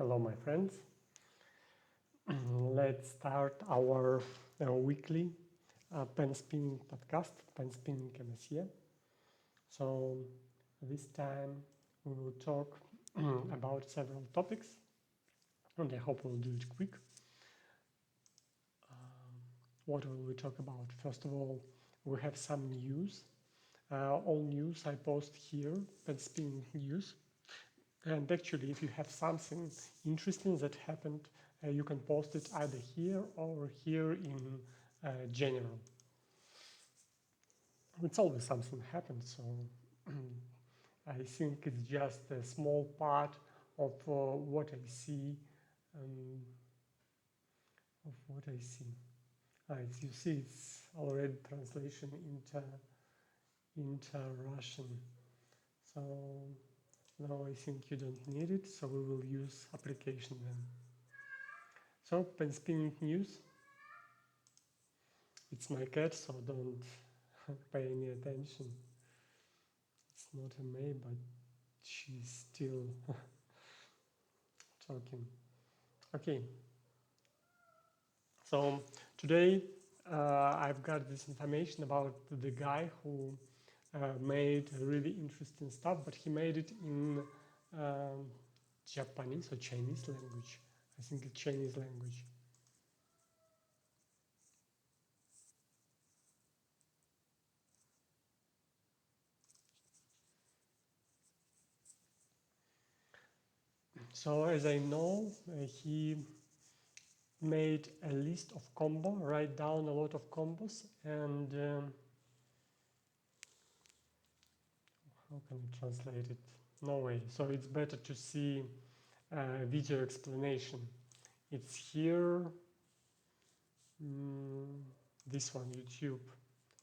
Hello, my friends. Let's start our weekly pen spinning podcast, Penspinning MSE. So this time we will talk about several topics, and I hope we'll do it quick. What will we talk about? First of all, we have some news. All news I post here, Penspinning news. And actually, if you have something interesting that happened, you can post it either here or here in general. It's always something happens, so I think it's just a small part of what I see. As you see, it's already translation into Russian. So now I think you don't need it, so we will use application then. So, Penspinning news. It's my cat, so don't pay any attention. It's not a May, but she's still talking. Okay. So today I've got this information about the guy who made really interesting stuff, but he made it in Japanese or Chinese language. I think it's Chinese language. So as I know, he made a list of combo, write down a lot of combos, and how can I translate it? No way. So it's better to see video explanation. It's here, this one, YouTube.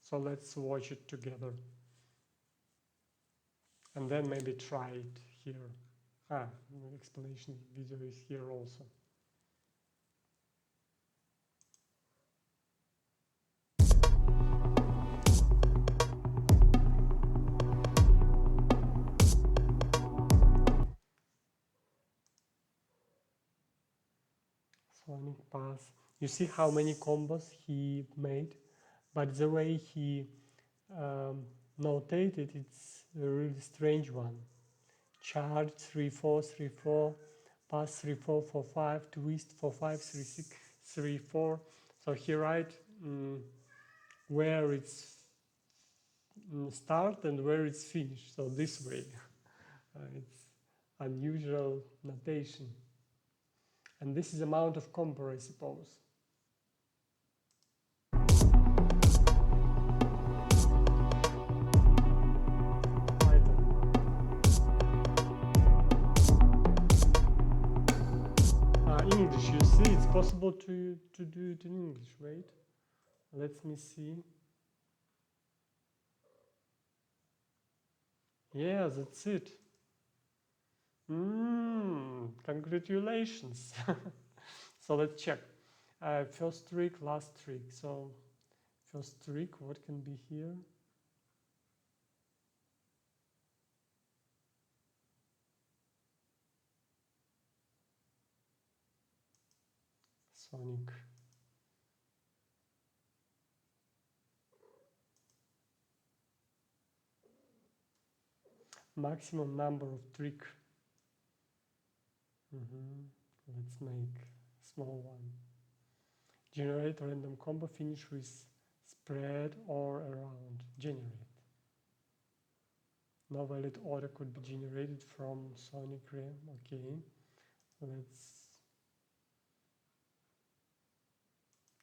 So let's watch it together. And then maybe try it here. Explanation video is here also. Sonic pass. You see how many combos he made, but the way he notated, it's a really strange one. Charge 3-4, 3-4, pass 3-4, 4-5, twist 4-5, 3-6, 3-4. So he write where it's start and where it's finished. So this way, it's unusual notation. And this is amount of combo, I suppose. English, you see, it's possible to do it in English. Wait, let me see. Yeah, that's it. Congratulations. So let's check. First trick, last trick. So first trick, what can be here? Sonic. Maximum number of trick. Let's make a small one. Generate random combo, finish with spread or around. Generate. No valid order could be generated from Sonic RAM. Okay, let's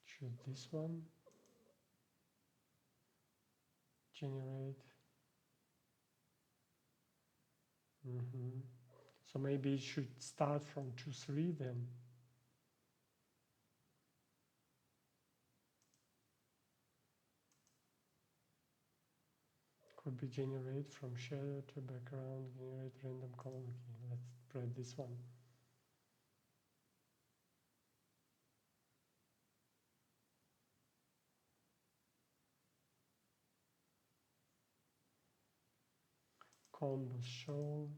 choose this one. Generate. So maybe it should start from 2-3 then. Could be generate from shadow to background, generate random color. Okay, let's spread this one. Combos show.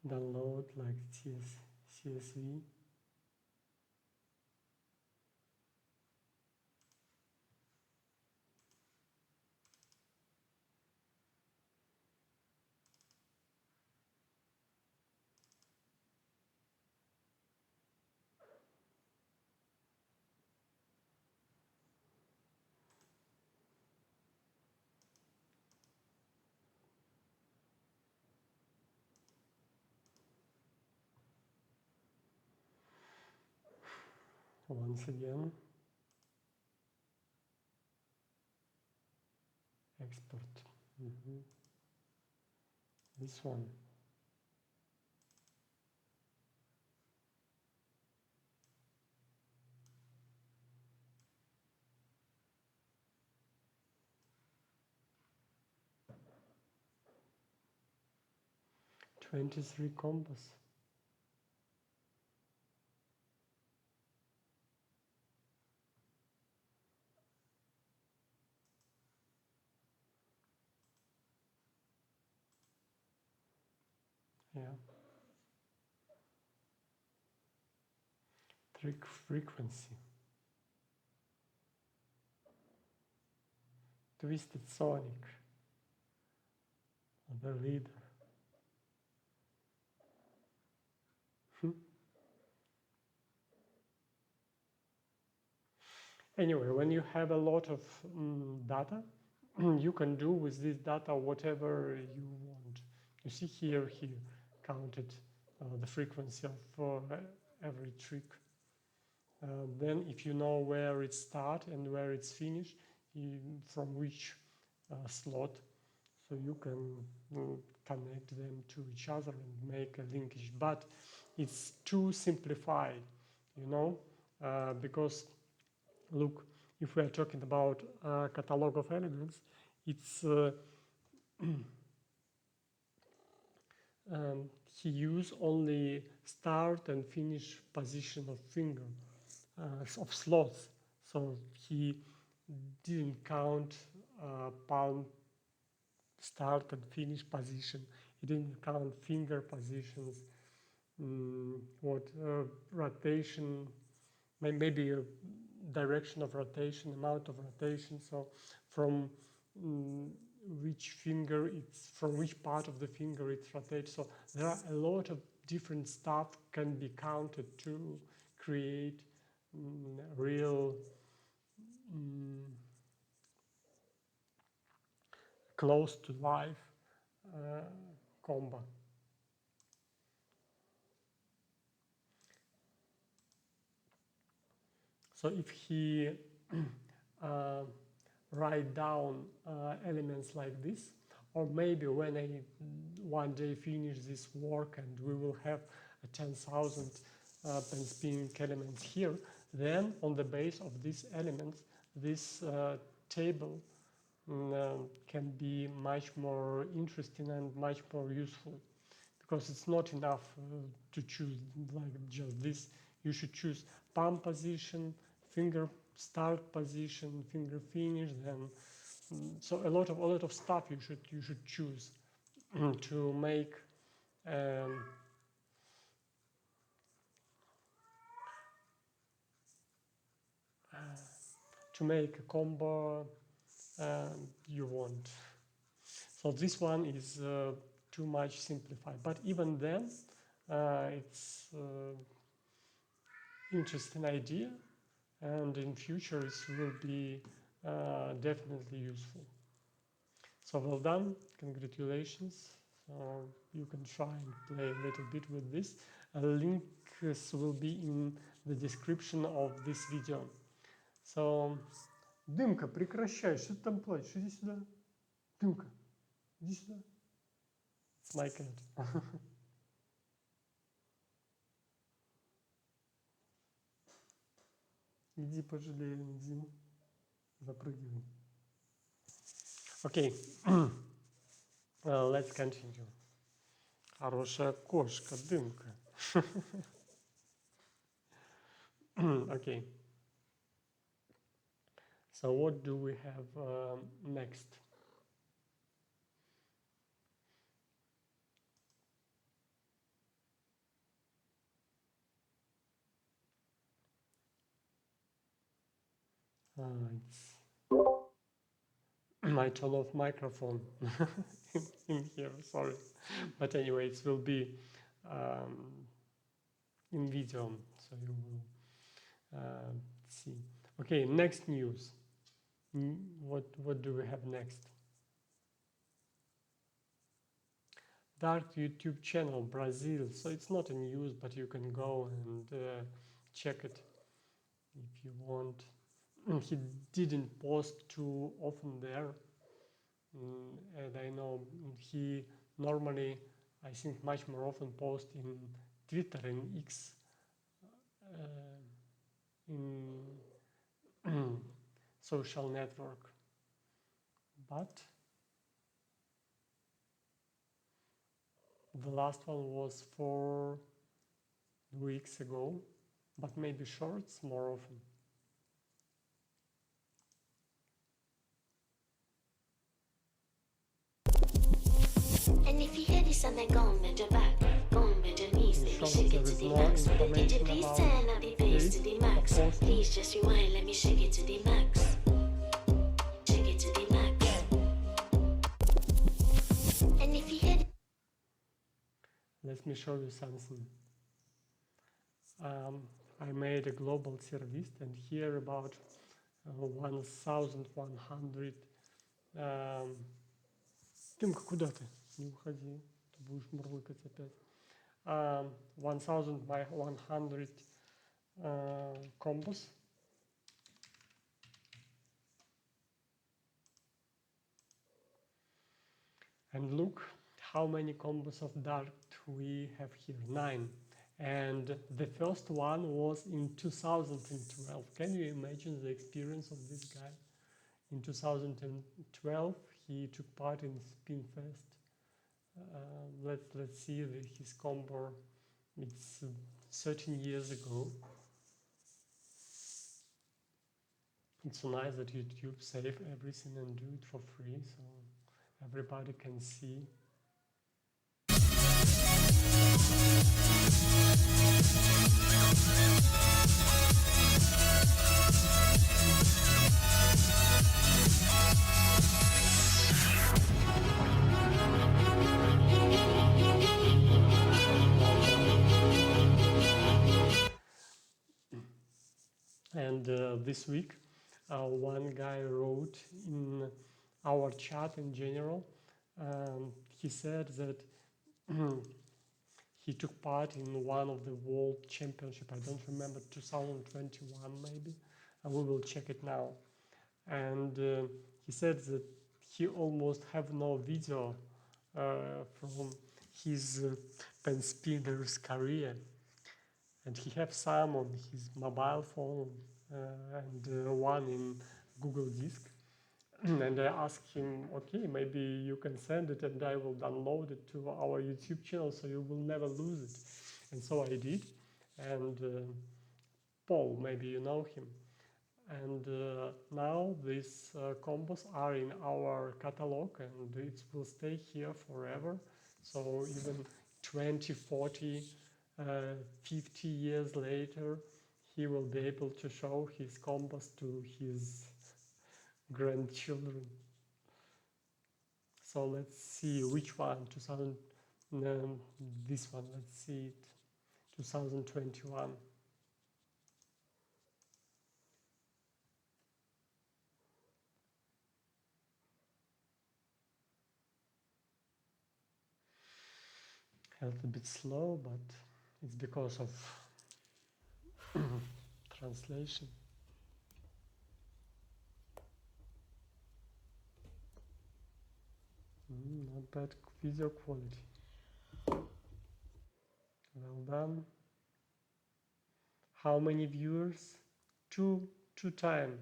download like CSV. Once again, export. This one. "23 combos." Yeah. Trick frequency. Twisted Sonic. The leader. Anyway, when you have a lot of data, you can do with this data whatever you want. You see here, he counted the frequency of every trick. Then if you know where it starts and where it's finished, from which slot, so you can connect them to each other and make a linkage. But it's too simplified, you know, because look, if we are talking about Catalogue of Elements, it's he used only start and finish position of finger, of slots. So he didn't count palm start and finish position. He didn't count finger positions, rotation, maybe a direction of rotation, amount of rotation. So from which finger from which part of the finger it rotates. So there are a lot of different stuff can be counted to create real close to life combo. So if he write down elements like this, or maybe when I one day finish this work and we will have 10,000 Penspinning elements here, then on the base of these elements, this table can be much more interesting and much more useful, because it's not enough to choose like just this. You should choose palm position, finger start position, finger finish, then so a lot of stuff you should choose to make a combo you want. So this one is too much simplified, but even then it's interesting idea, and in future it will be definitely useful. So well done, congratulations. So you can try and play a little bit with this. Links will be in the description of this video. So, Дымка, прекращай, что ты там плачешь? Иди сюда. Дымка, иди сюда. It's my cat. Иди пожалей Диму. Запрыгивай. Okay. Let's continue. Хорошая кошка, Дымка. Okay. So what do we have next? It's I turn off microphone in here, sorry. But anyway, it will be in video, so you will see. Okay, next news. What do we have next? Dark YouTube channel, Brazil. So it's not a news, but you can go and check it if you want. He didn't post too often there, and I know he normally, I think, much more often post in Twitter and X, in social network. But the last one was 4 weeks ago, but maybe shorts more often. And if you hear this and then go on bend your back, go on bend your knees, baby, shake it to the max. Did you please turn up the bass to the max? Please just rewind, let me shake it to the max. Shake it to the max. And if you hear Let me show you something. I made a global tier list, and here about 1100. Тимка, куда ты? Не уходи, ты будешь мурлыкать опять. 1100 combos. And look how many combos of dart we have here, 9. And the first one was in 2012. Can you imagine the experience of this guy? In 2012, he took part in Spinfest. Let's see his combo. It's 13 years ago. It's so nice that YouTube save everything and do it for free, so everybody can see. And this week, one guy wrote in our chat in general, he said that he took part in one of the world championship. I don't remember, 2021 maybe. We will check it now. And he said that he almost have no video from his Penspinner's career. And he have some on his mobile phone and one in Google Disk. And I asked him, okay, maybe you can send it and I will download it to our YouTube channel so you will never lose it. And so I did. And Paul, maybe you know him. And now these combos are in our catalog and it will stay here forever. So even 20, 40, 50 years later, he will be able to show his combos to his grandchildren. So let's see which one, this one, let's see it, 2021. A little bit slow, but it's because of translation. Not bad video quality. Well done. How many viewers? Two times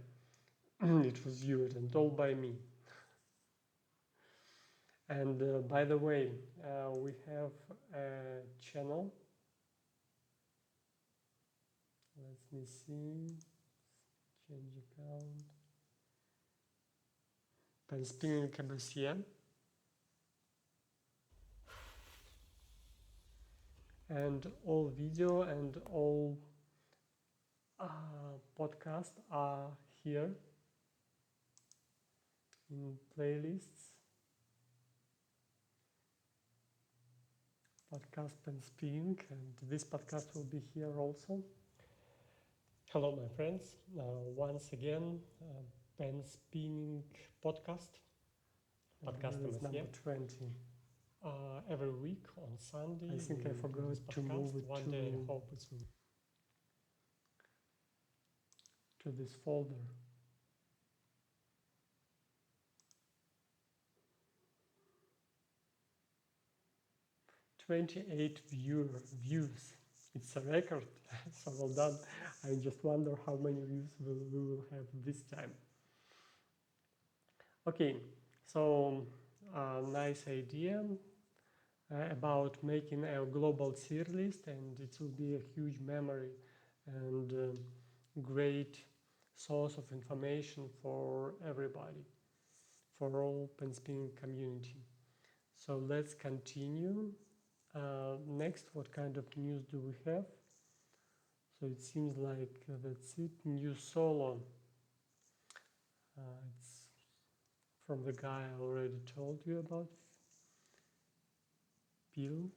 it was viewed, and all by me. And by the way, we have a channel. Let me see. Change account. Penspinning MSE. And all video and all podcasts are here in playlists. Podcast Penspinning, and this podcast will be here also. Hello, my friends. Once again, Penspinning podcast. Podcast MSE. number 20. Every week on Sunday. I think I forgot to move it one day. I hope it's to this folder. $28 views. It's a record, so well done. I just wonder how many views we will have this time. Okay, so nice idea about making a global tier list, and it will be a huge memory and great source of information for everybody, for all Penspinning community. So let's continue. Next, what kind of news do we have? So it seems like that's it. New solo. It's from the guy I already told you about. Phil.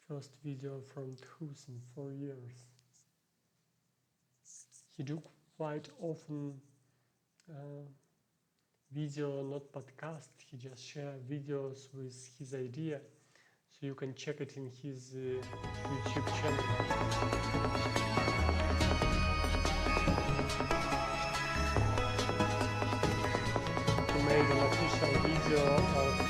First video from Tchus in 4 years. He do quite often video, not podcast. He just share videos with his idea, so you can check it in his YouTube channel. He made an official video of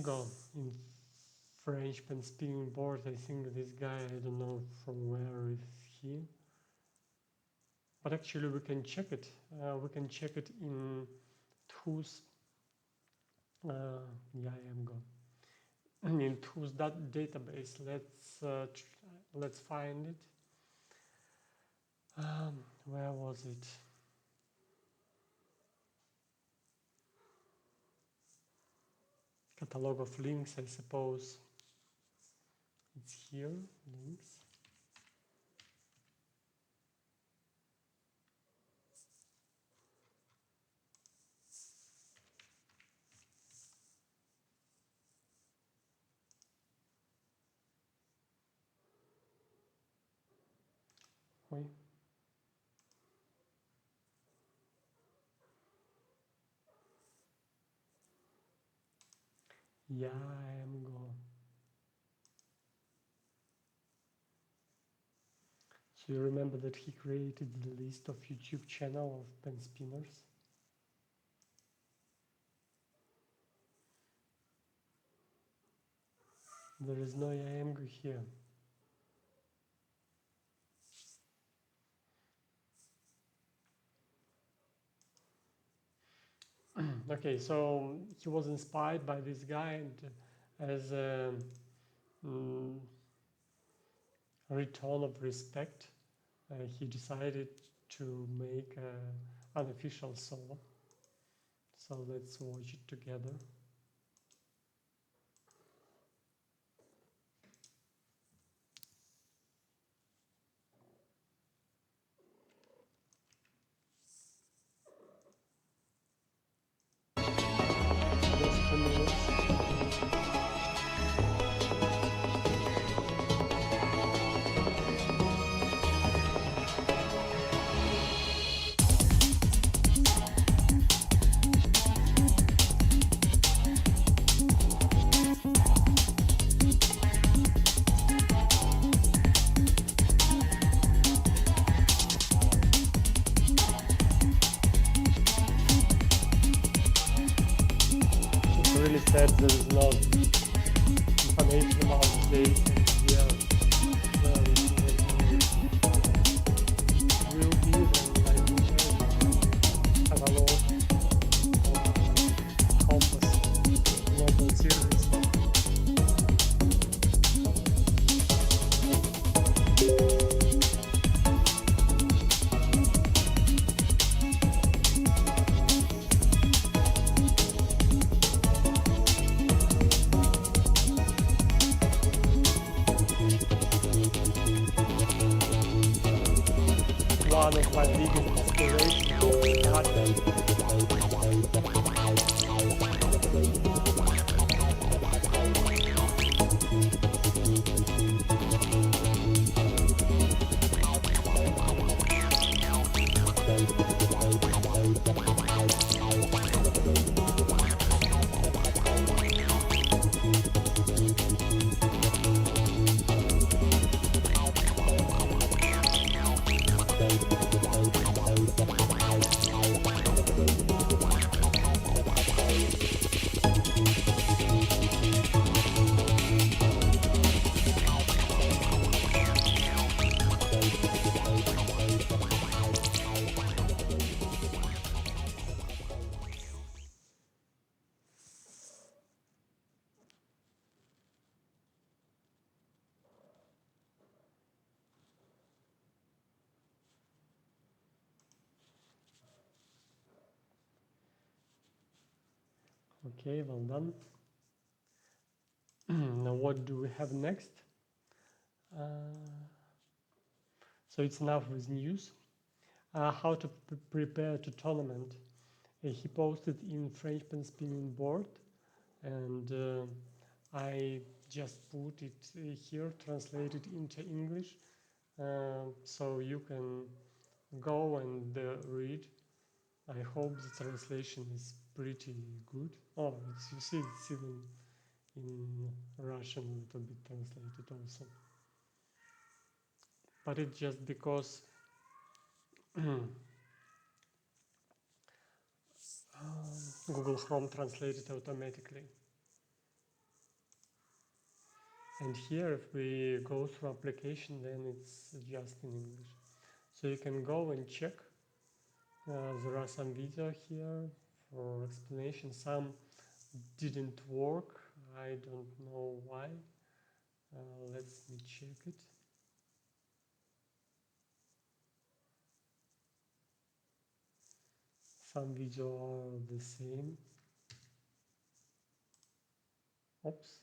Go in French Penspinning board. I think this guy, I don't know from where is he, but actually we can check it. We can check it in Tchus. Go in Tchus database. Let's find it. Where was it? Catalogue of links, I suppose. It's here, links. Wait. Go. So you remember that he created the list of YouTube channel of Penspinners? There is no Go here. Okay, so he was inspired by this guy, and as a return of respect, he decided to make an unofficial solo. So let's watch it together. Said there is no information about dates and year. Will be then like Catalogue Compass global series. one of my biggest inspirations. Okay, well done. Now what do we have next? So it's enough with news. How to prepare to tournament. He posted in French Penspinning board, and I just put it here, translated into English, so you can go and read. I hope the translation is pretty good. Oh, you see, it's even in Russian a little bit translated also. But it's just because Google Chrome translated automatically. And here, if we go through application, then it's just in English. So you can go and check. There are some video here for explanation. Some didn't work. I don't know why. Let me check it. Some video are the same. Oops.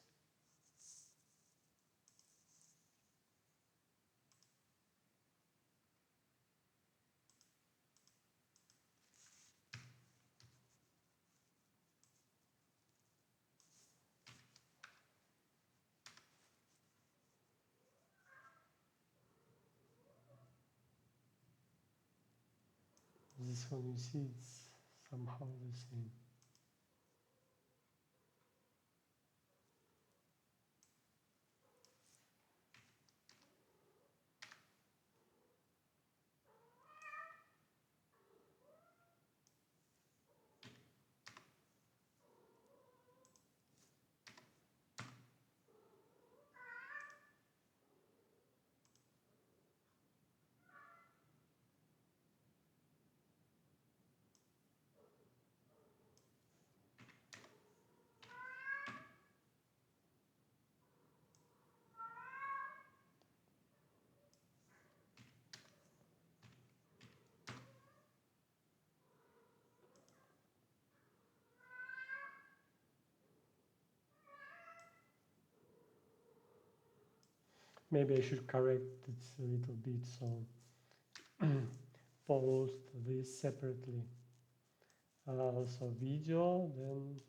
This one you see, it's somehow the same. Maybe I should correct it a little bit, so post this separately. So video, then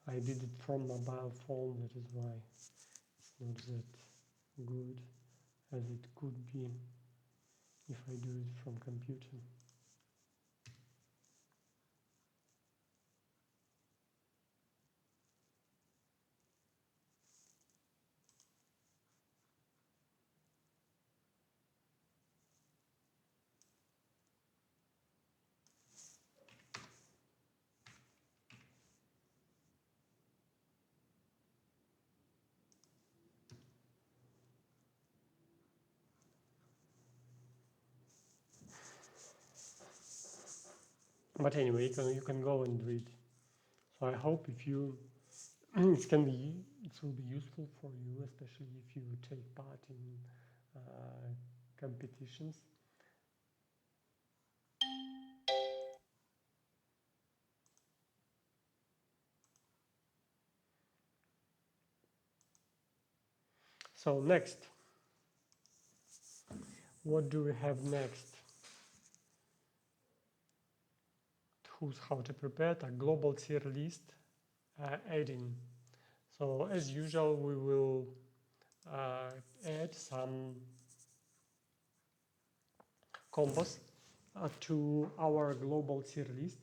I did it from mobile phone, that is why it's not that good as it could be if I do it from computer. But anyway, you can go and read. So I hope if you it will be useful for you, especially if you take part in competitions. So next, what do we have next? Tchus, how to prepare a global tier list adding. So as usual, we will add some combos to our global tier list.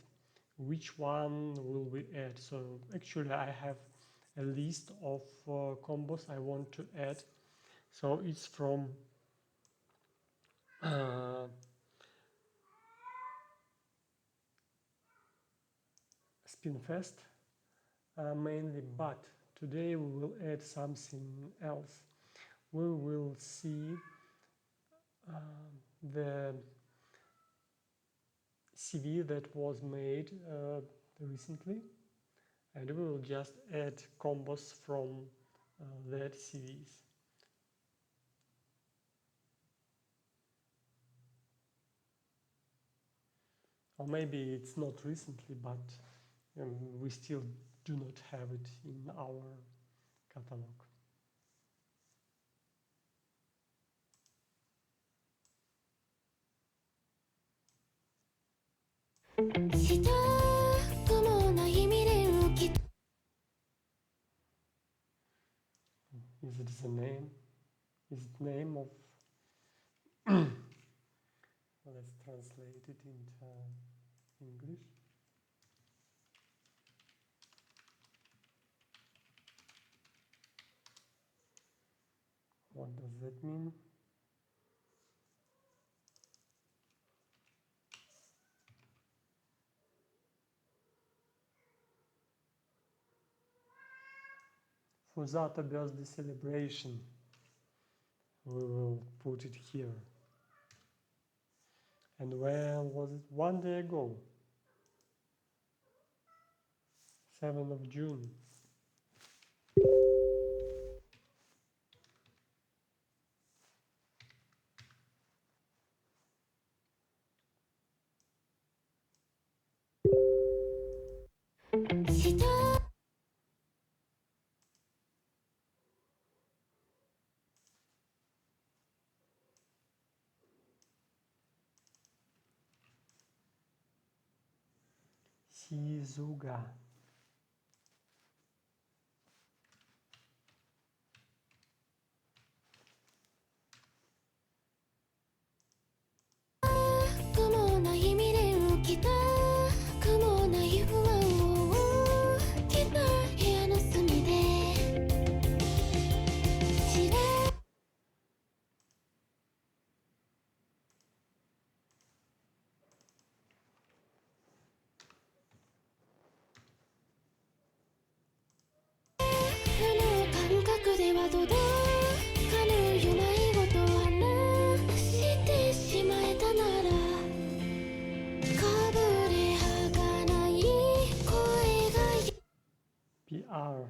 Which one will we add? So actually I have a list of combos I want to add. So it's from Spinfest mainly, but today we will add something else. We will see the CV that was made recently, and we will just add combos from that CVs. Or maybe it's not recently, but we still do not have it in our catalog. Is it the name? Is it name of? Let's translate it into English. What does that mean? Fusata birthday celebration. We will put it here. And where was it? 1 day ago. 7th of June. Shizuga. PR.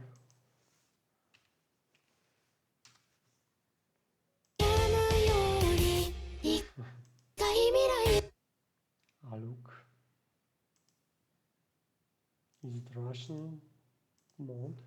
Aluk. Is it Russian mode?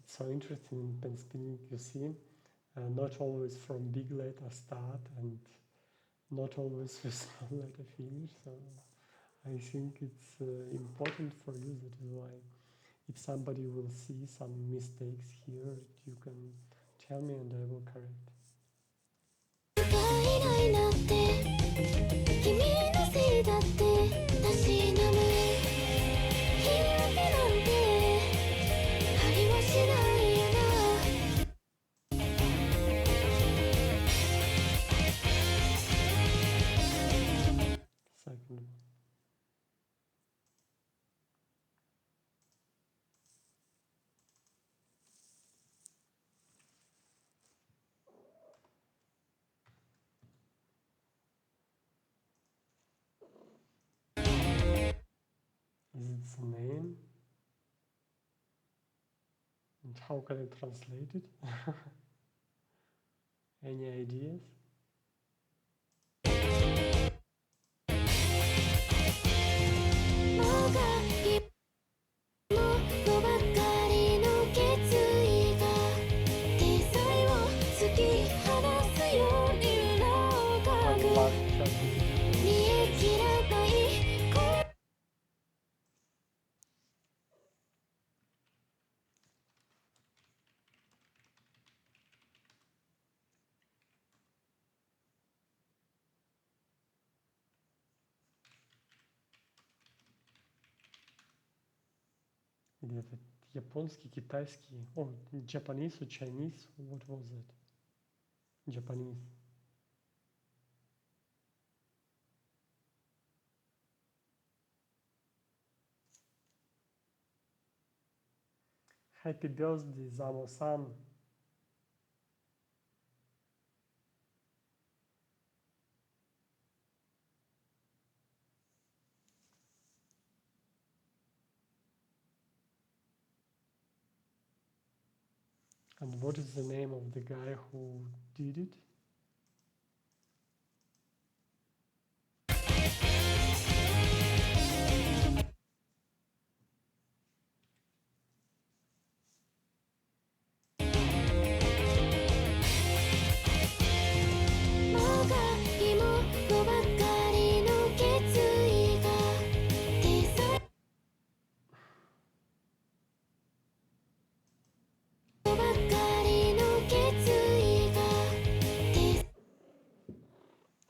It's so interesting in Penspinning, you see, not always from big letter start and not always with small letter finish. So I think it's important for you. That is why if somebody will see some mistakes here, you can tell me and I will correct. Second one. Is it the name? And how can I translate it? Any ideas? Где-то японский, китайский, Japanese or Chinese, what was it? Japanese. Happy birthday, Zamo-san. And what is the name of the guy who did it?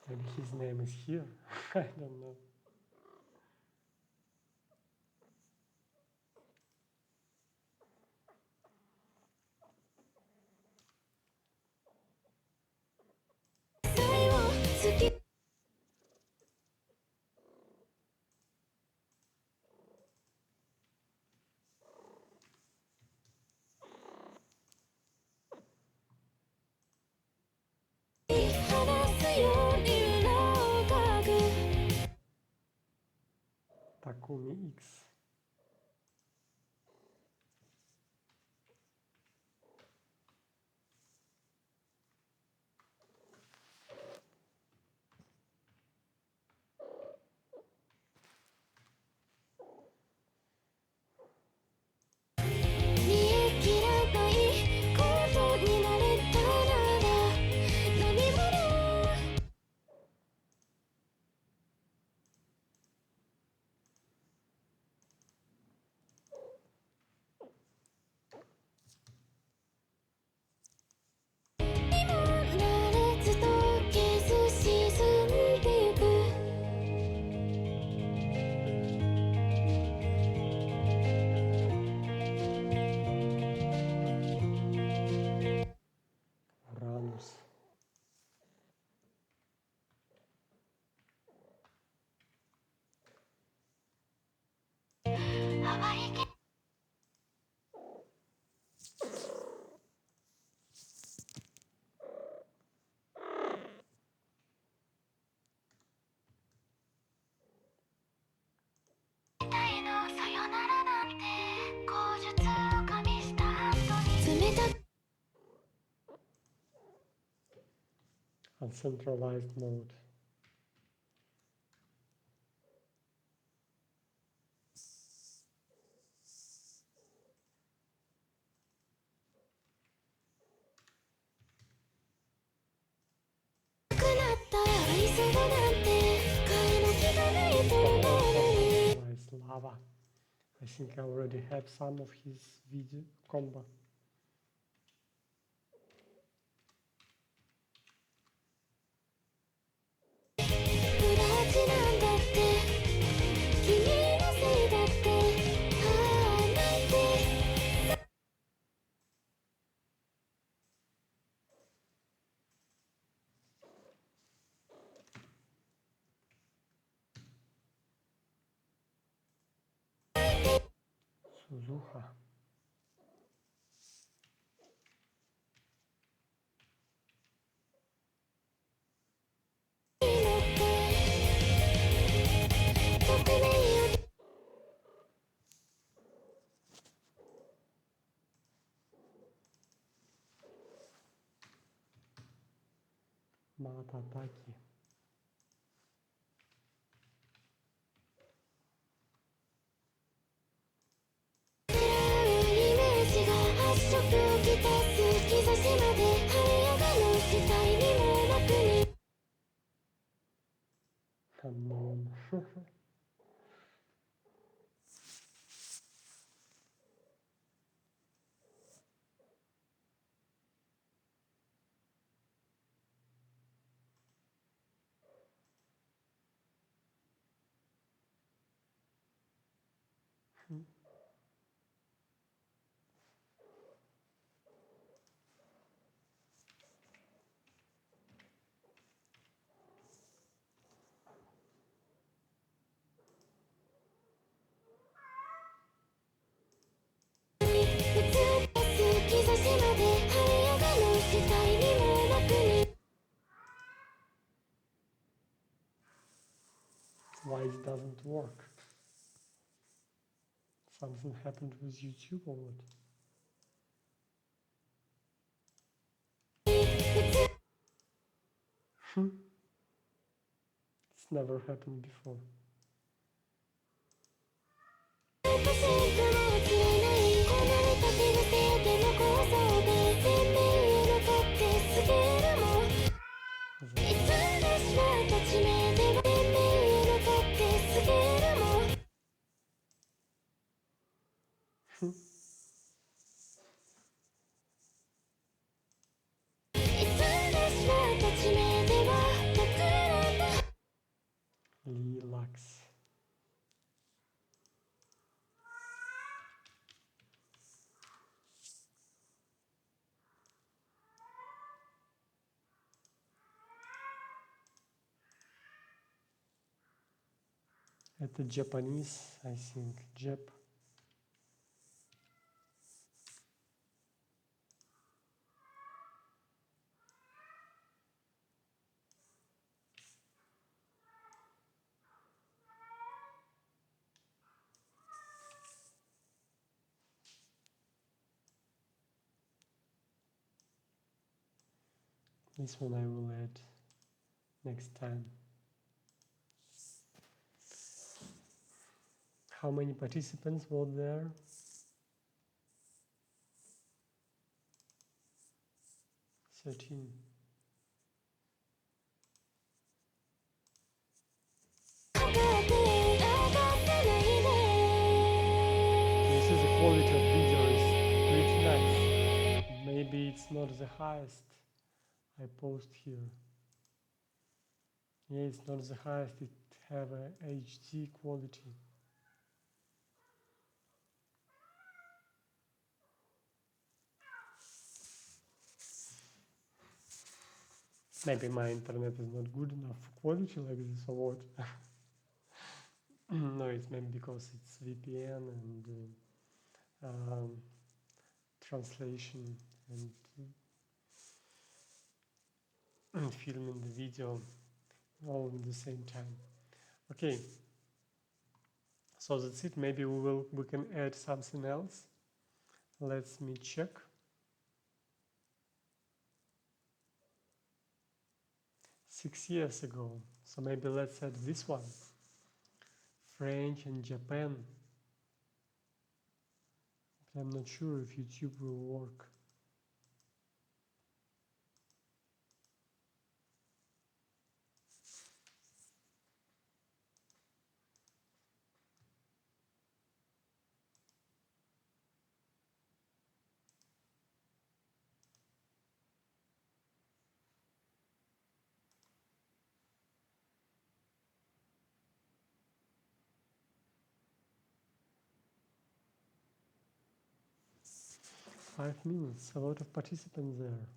Maybe his name is here. I don't know. Takumi X. Uranus. Uncentralized mode. lava. I think I already had some of his video combo. Suzuha. Matataki. Unknown. Why it doesn't work? Something happened with YouTube or what? It's never happened before. Relax. It's Japanese, I think. Jap. This one I will add next time. How many participants were there? 13. This is the quality of video is pretty nice. Maybe it's not the highest I post here. Yeah, it's not the highest, it have a HD quality. Maybe my internet is not good enough for quality like this or what? No, it's maybe because it's VPN and translation and filming the video all at the same time. Okay, so that's it. Maybe we can add something else. Let me check. Six years ago, so maybe let's add this one. French and Japan. But I'm not sure if YouTube will work. 5 minutes, a lot of participants there.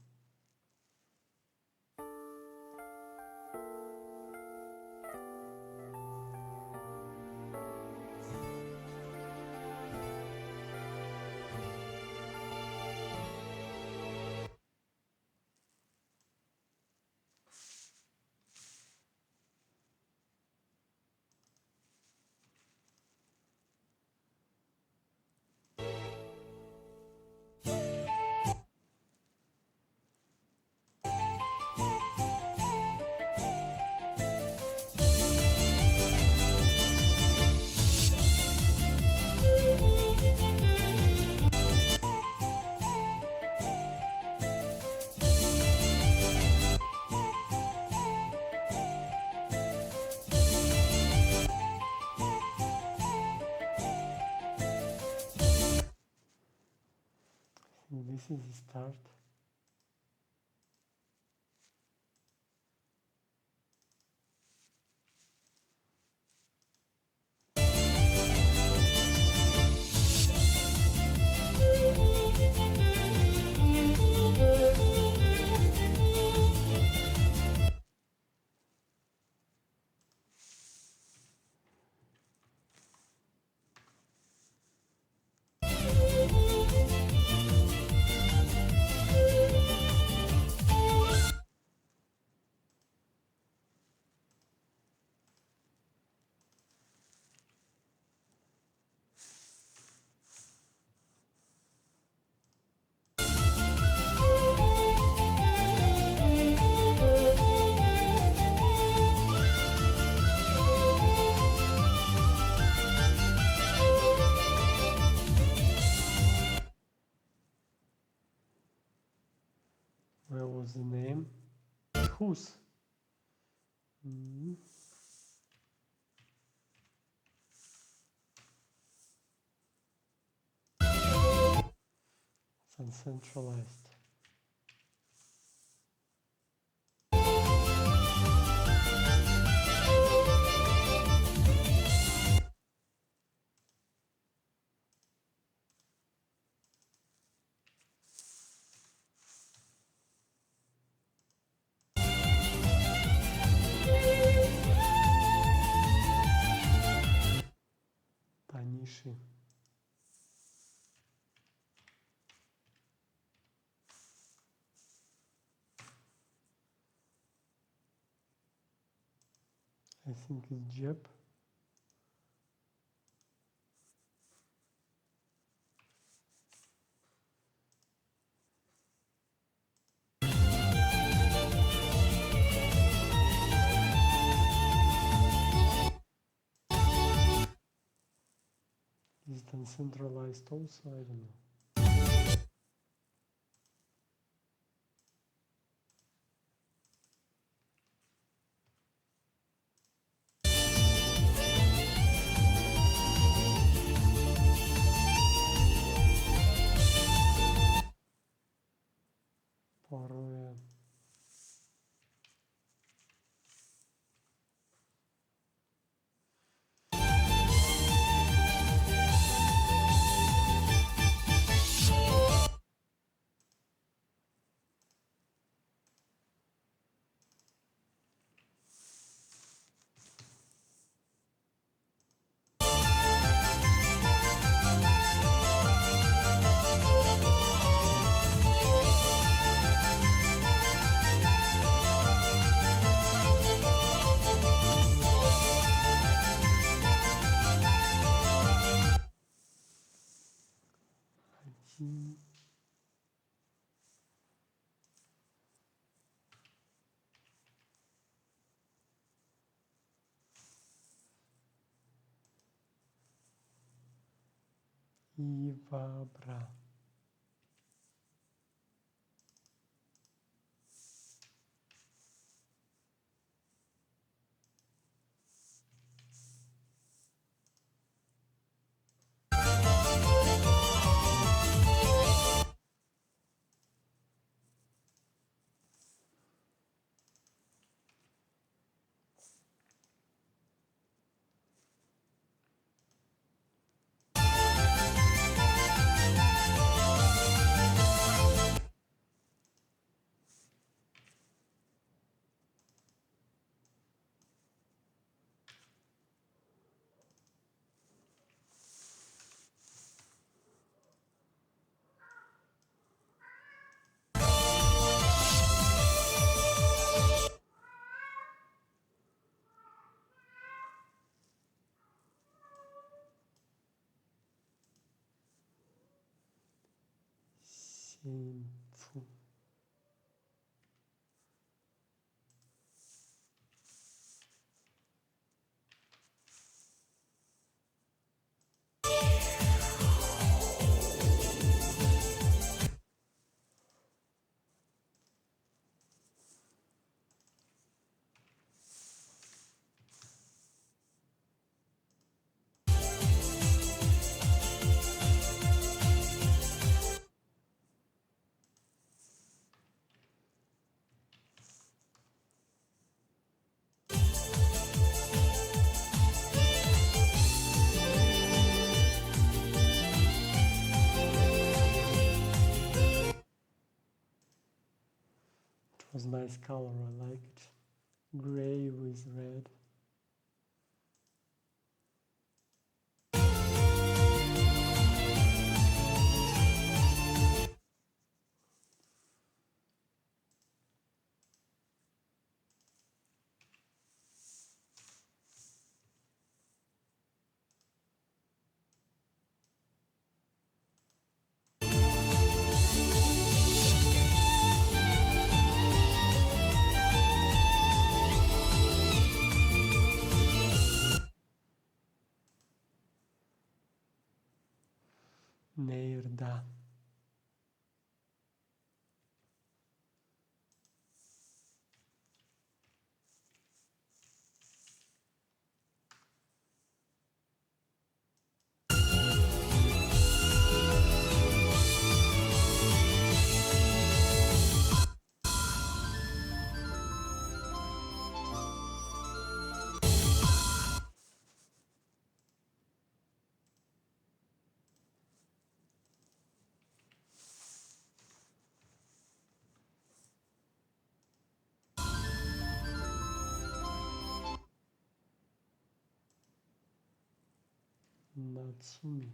This is the start. Where was the name? Tchus. It's uncentralized. Таниши. I think it's Jeb. Is it uncentralized also? I don't know. Порой. Ивабра. shameful. It was nice color, I like it. Gray with red. Nerda. Natsumi.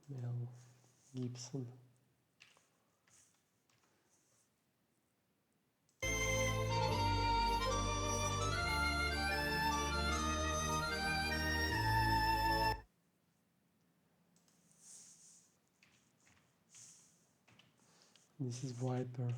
Mel Gibson. This is Viper.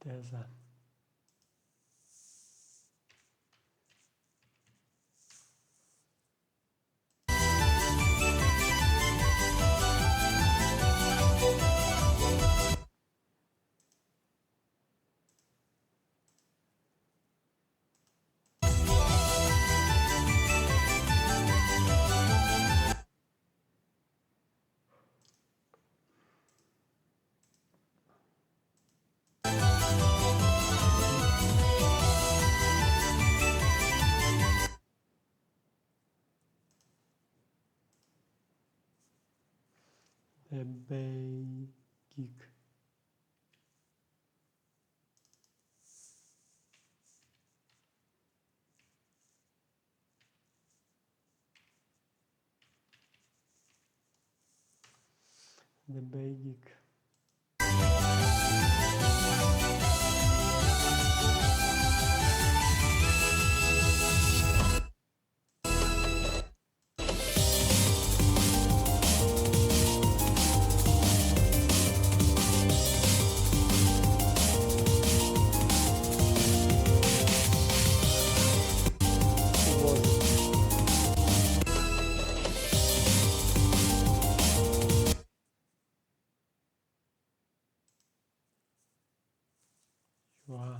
There's a Bay Geek. The Bay Geek. Wow.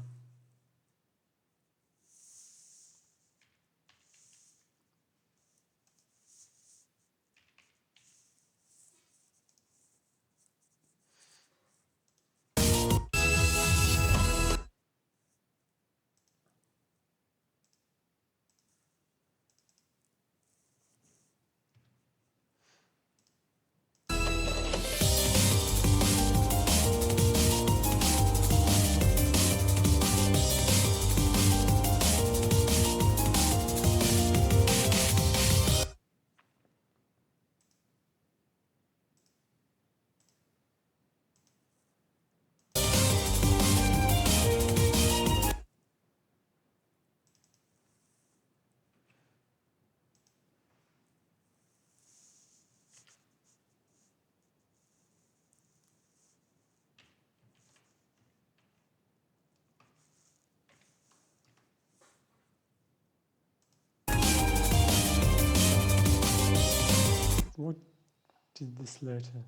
What did this letter?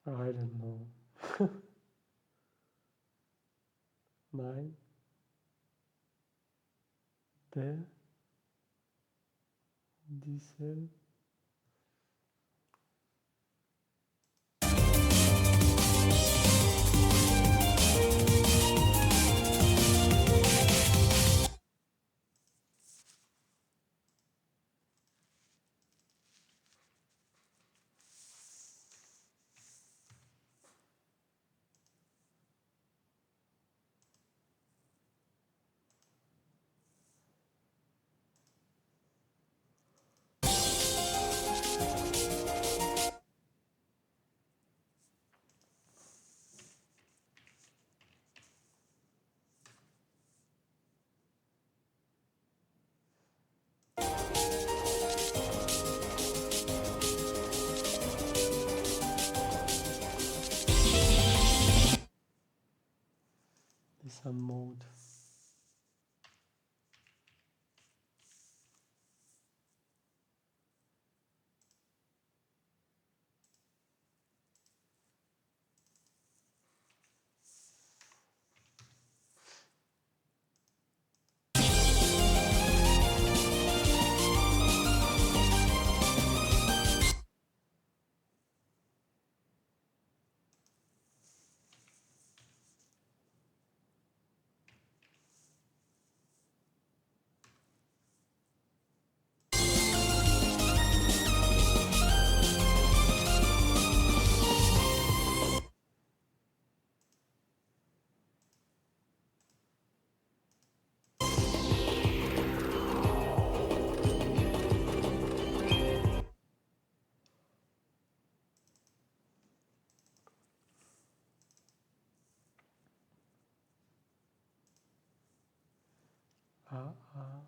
I don't know. Mine, there, diesel. Is a mode. Ah, ah.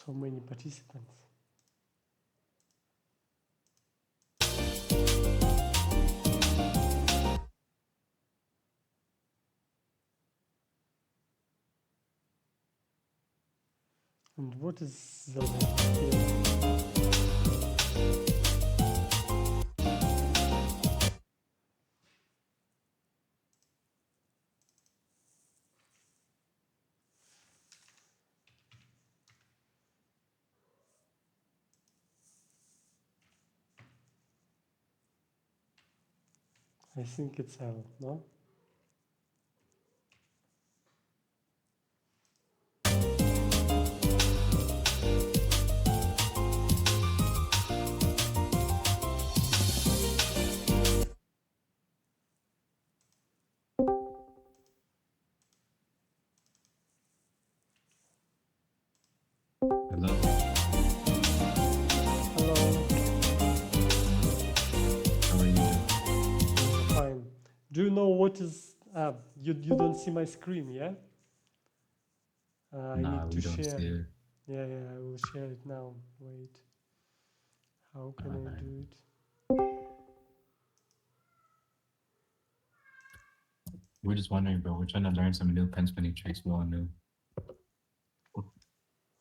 So many participants. And what is the left here? I think it's L, no? Hello. Hello. How are you doing? Fine. Do you know what is... you don't see my screen, yeah? I Nah, need to we don't share. see it. Yeah, I will share it now. Wait. How can I Alright. do it? We're just wondering, bro. We're trying to learn some new pen spinning tricks we all knew.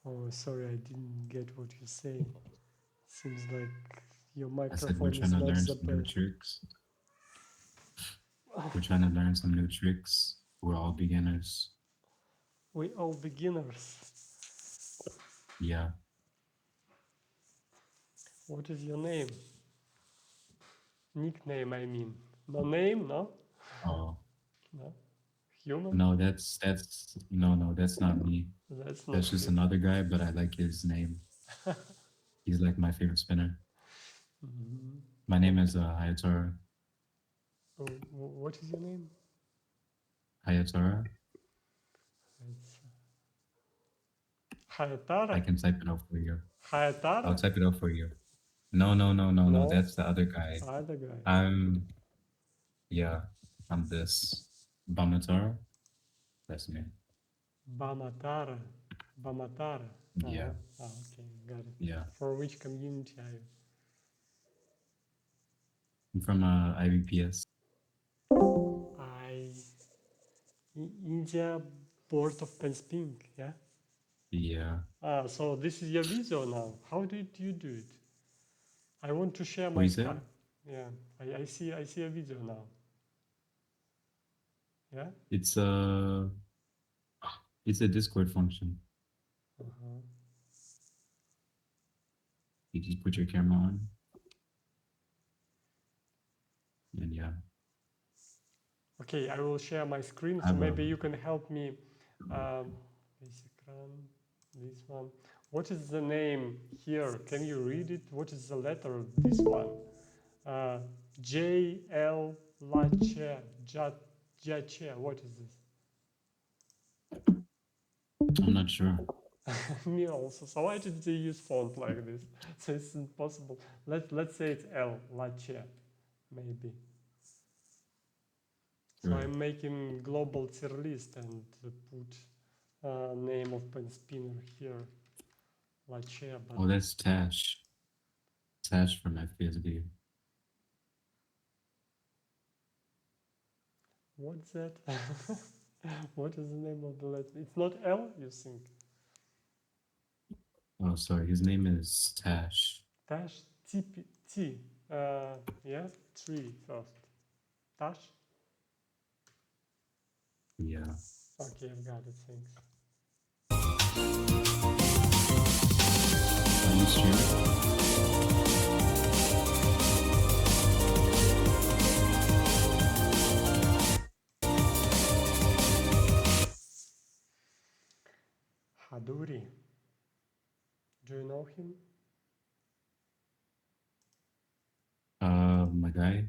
Oh, sorry, I didn't get what you're saying. Seems like your I said we're microphone is trying to not learn the some new best. tricks. We're trying to learn some new tricks. We're all beginners. We all beginners. Yeah. What is your name? Nickname, I mean. No name, no? Oh No? Human? no, that's no, that's not me. That's not That's just you. another guy, but I like his name. He's like my favorite spinner. Mhm. My name is Hayatora. Oh, what is your name? Hayatora. It's Hayatara. I can type it out for you. I'll Hayatara? type it out for you. No. No. That's the other guy. Other guy. I'm this. Bamatara. That's me. Bamatara. Bamatara. Yeah. Oh, okay, got it. Yeah. For which community are you? I'm from IBPS. India Board of Penspinning, yeah? Yeah. So this is your video now. How did you do it? I want to share What my you said? screen. Yeah, I see a video now. Yeah? It's a Discord function. Uh-huh. You just put your camera on. And yeah. Okay, I will share my screen, so maybe you can help me. This one. What is the name here? Can you read it? What is the letter? This one. J L Lache Jache. What is this? I'm not sure. Me also. So why did they use font like this? So it's impossible. Let's say it's L Lache, maybe. So Right. I'm making global tier list and put name of pen spinner here, Lache. But Oh, that's Tash. Tash from FPSB. what's that? What is the name of the letter? It's not L, you think? Oh, sorry. His name is Tash. Tash T. Yeah, 3 first. Tash. Yeah. Okay, I've got it. Thanks. Are you streaming? Haduri. Do you know him? My guy.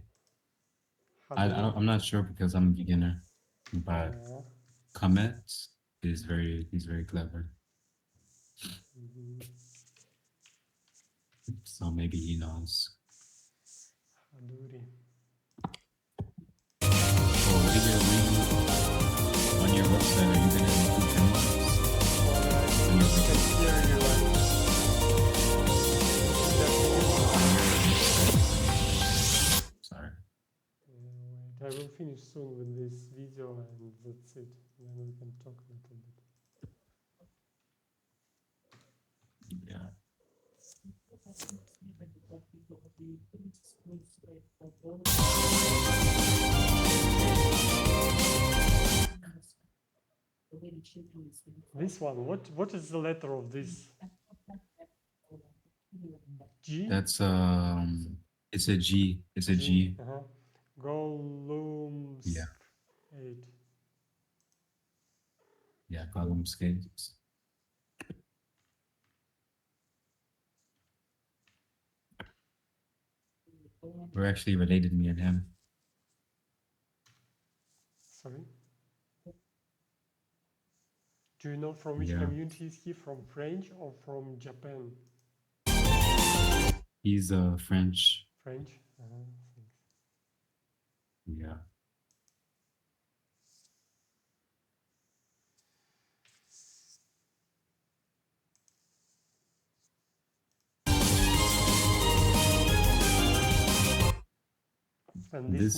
Haduri. I'm not sure because I'm a beginner, but Oh, Komet is he's very clever. mhm. So maybe he knows. Haduri. So what are you on your website? Are you gonna include demos? I can hear you. finish soon with this video and that's it. Then we can talk a little bit. Yeah. This one, what is the letter of this? G? That's it's a G. It's a G. Gollum. Yeah. 8. Yeah, column skates. We're actually related, me and him. Sorry. Do you know from which Yeah. community is he? From French or from Japan? He's French. French? Yeah. And This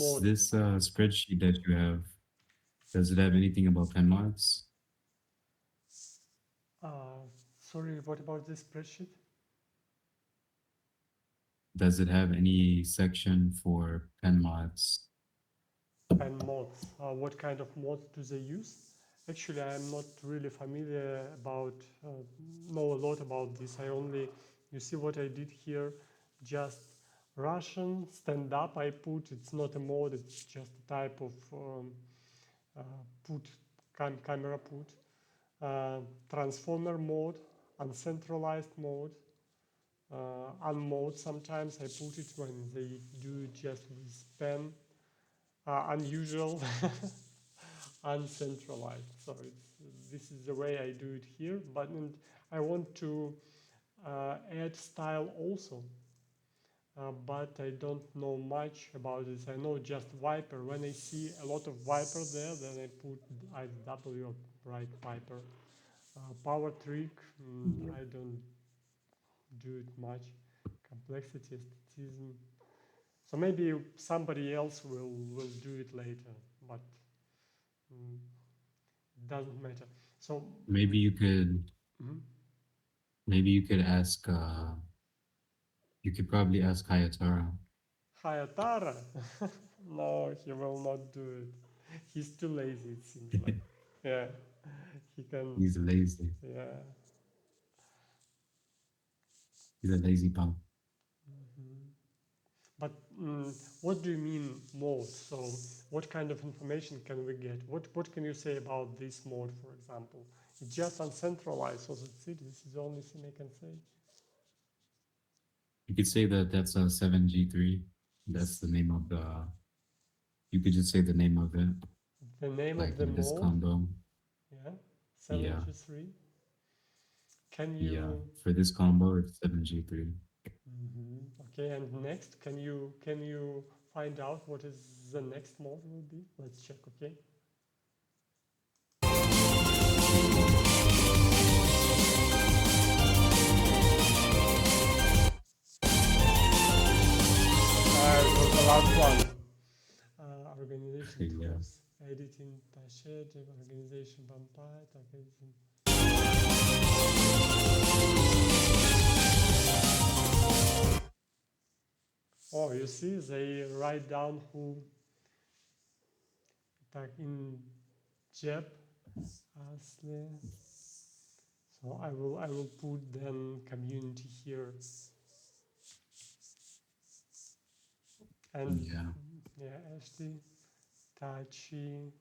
spreadsheet that you have, does it have anything about pen mods? Sorry, what about this spreadsheet? Does it have any section for pen mods? Pen mods. What kind of mods do they use? Actually, I'm not really familiar about, know a lot about this. You see what I did here? Just Russian stand-up I put. It's not a mod, it's just a type of camera put. Transformer mode, uncentralized mode, unmode sometimes I put it when they do it just with pen. Unusual, uncentralized. So this is the way I do it here. But I want to add style also. But I don't know much about this. I know just Viper. When I see a lot of Viper there, then I put IW or write Viper. Power trick, I don't do it much. Complexity, aesthetism. So maybe somebody else will do it later, but it doesn't matter. So maybe you could. Maybe you could ask. You could probably ask Hayatara. Hayatara? No, he will not do it. He's too lazy, it seems like. Yeah, he can. He's lazy. Yeah. He's a lazy punk. But what do you mean mode? So what kind of information can we get? What can you say about this mode, for example? It's just uncentralized, so that's it. This is the only thing I can say. You could say that that's a 7G3. That's the name of the. You could just say the name of it. The name like of the in this mode. combo. Yeah. 7G3. Can you? Yeah. For this combo, it's 7G3. Okay, and next, can you find out what is the next mode will be? Let's check, okay? It was the last one. Organization tools, editing, Tchus, organization vampire, targeting. Oh, you see, they write down who in Jeb Asle. So I will put then community here. And yeah, Ashley, Tachi,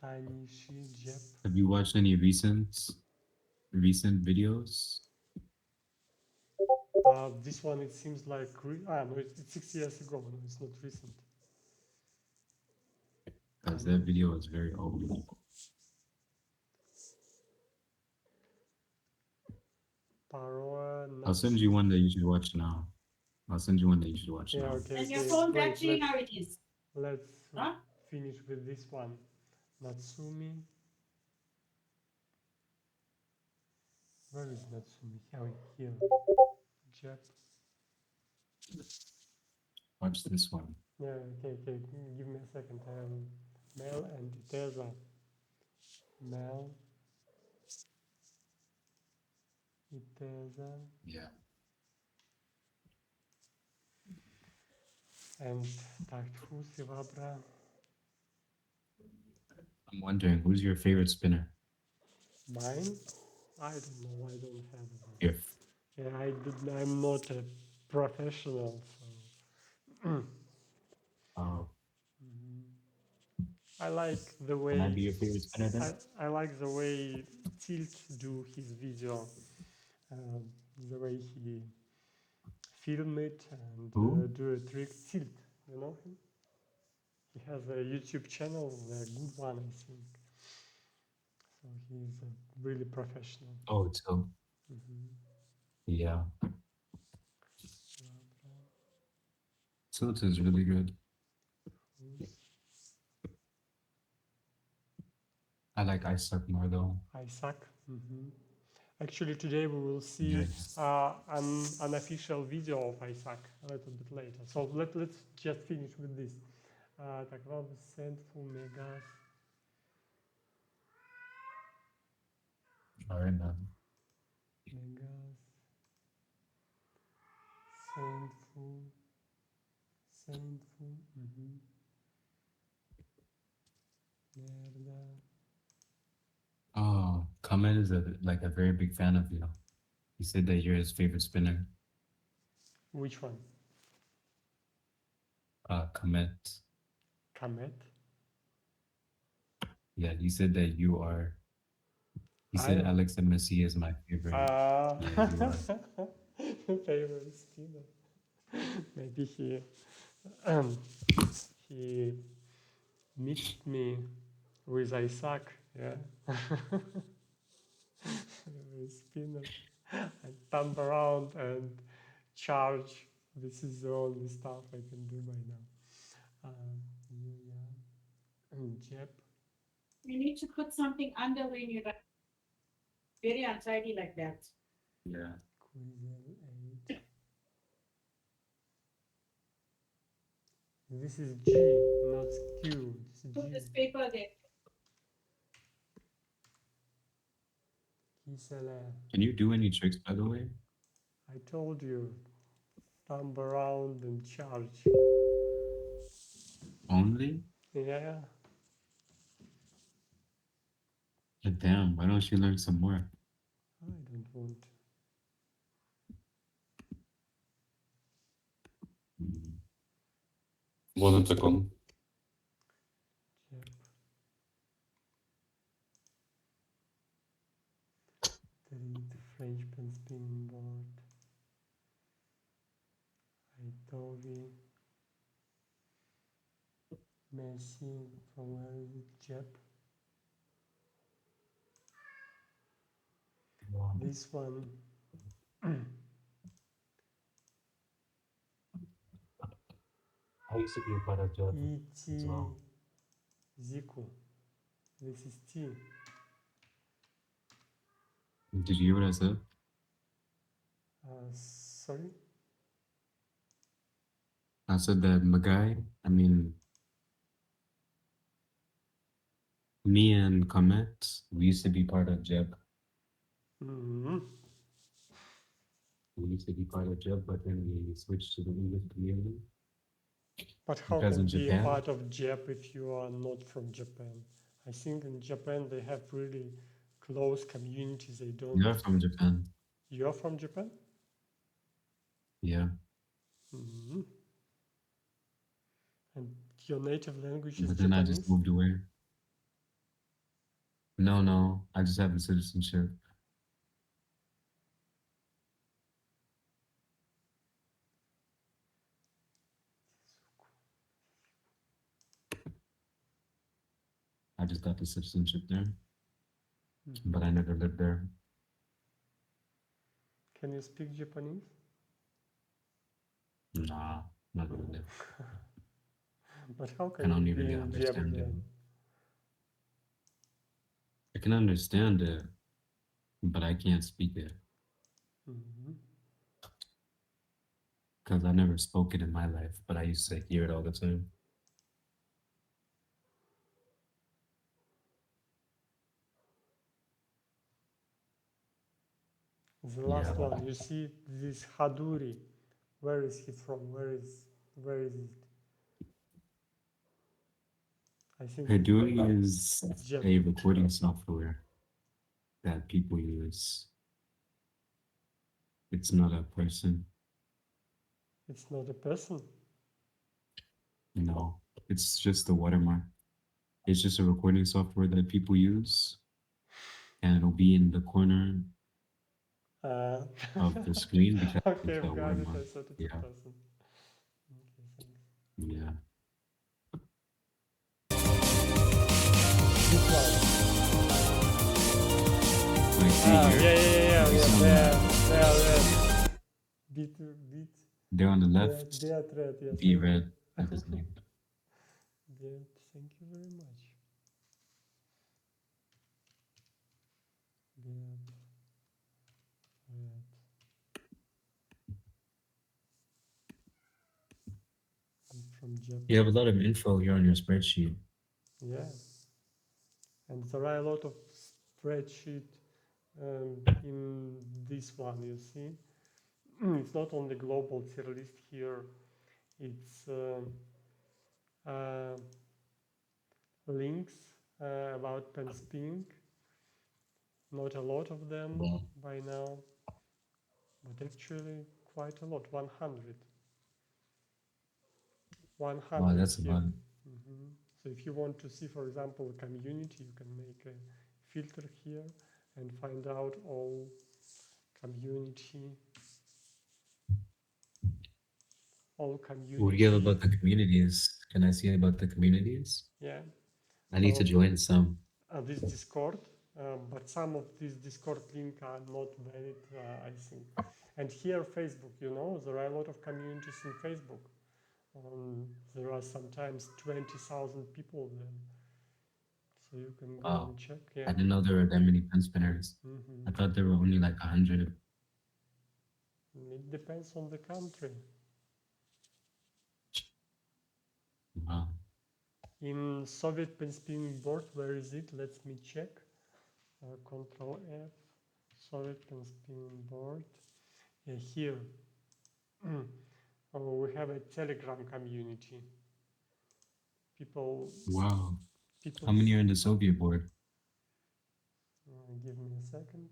Tanishi, Jeb. Have you watched any recent videos? This one, it seems like, no, it's 6 years ago, no, it's not recent. Because that video is very old. I'll send you one that you should watch now. I'll send you one that you should watch now. Okay. And your phone battery, how it is? Let's finish with this one. Natsumi. Where is Natsumi? Here. Jeb. Watch this one. Yeah, okay. Give me a second. Mel and Iteza. Mel, Iteza, Yeah. and Tchus и Vabra. I'm wondering, who's your favorite spinner? Mine? I don't know. I don't have one. Your Yeah, I'm not a professional, so. oh, I like the can I way be your favorite spinner then? I like the way Tilt do his video, the way he film it and Who? do a trick. Tilt, you know him? He has a YouTube channel, a good one, I think. So he's really professional. Oh, so yeah. Tilt is really good. I like I Suck more though. Isaac. Actually, today we will see Yes. an unofficial video of Isaac a little bit later. So let's just finish with this. Так, вам sendful megas. All right, man. Megas. Sendful. Merda. Oh, Kamen is like a very big fan of you. He said that you're his favorite spinner. Which one? Kamet. Kamet? Yeah, he said that you are. He said Alex MSE is my favorite. Yeah, you are. Favorite spinner. Maybe he mixed me with Isaac, yeah. With spinner. And thumb around and charge. This is the only stuff I can do by now. Yeah. And jab. You need to put something under when you're very untidy like that. Yeah. Quizel 8. This is G, not Q. This is Put G. this paper there. Can you do any tricks, by the way? I told you, thumb around and charge. Only? Yeah. But damn, why don't you learn some more? I don't want. Bueno, Chacón. Yep. The French pen spinning board. Itovi. Messi, from where is it? Jeb. This one. I used to be a part of Jeb as well. Ziku. This is T. Did you hear what I said? Sorry? I said that me and Komet, we used to be part of Jeb. We used to be part of Jeb, but then we switched to the English community. But how Because can in you be Japan- part of JEP if you are not from Japan? I think in Japan they have really close communities. They don't. You're from Japan. You're from Japan? Yeah. And your native language is But then I Japanese? just moved away. No, I just have a citizenship. I just got the citizenship there, but I never lived there. Can you speak Japanese? Nah, not really. But how I can don't you even be in JEP understand it. then? I can understand it, but I can't speak it. because I never spoke it in my life, but I used to hear it all the time. The last Yeah. one, you see this Haduri. Where is he from? Where is it? I think Haduri is it's Jap. a recording software that people use. It's not a person. It's not a person. No, it's just a watermark. It's just a recording software that people use, and it'll be in the corner of the screen because Okay, it's a I've got it. watermark. I thought it's a Yeah. person. Okay, thanks. Yeah. This one. Like, see Ah, here, yeah. you see They are red. Beat. they're on the left, They are red. Yes. be red, everything. Beat. Thank you very much. Beat. Red. I'm from Japan. You have a lot of info here on your spreadsheet. Yeah, and there are a lot of spreadsheet in this one. You see, it's not only global tier list here. It's links about Penspinning. Not a lot of them Wow. by now, but actually quite a lot. 100. 100. Wow, that's a here. lot. So if you want to see, for example, a community, you can make a filter here and find out all community. What do you have about the communities? Can I see about the communities? Yeah. I need to join some. This Discord, but some of these Discord links are not valid, I think. And here, Facebook, you know, there are a lot of communities in Facebook. There are sometimes 20,000 people there. So you can go and check. Yeah. I didn't know there were that many pen spinners. I thought there were only like 100. It depends on the country. Wow. In Soviet Penspinning board, where is it? Let me check. Control F, Soviet Penspinning board. Yeah, here. We have a Telegram community. People. Wow. How many are in the Soviet board? Give me a second.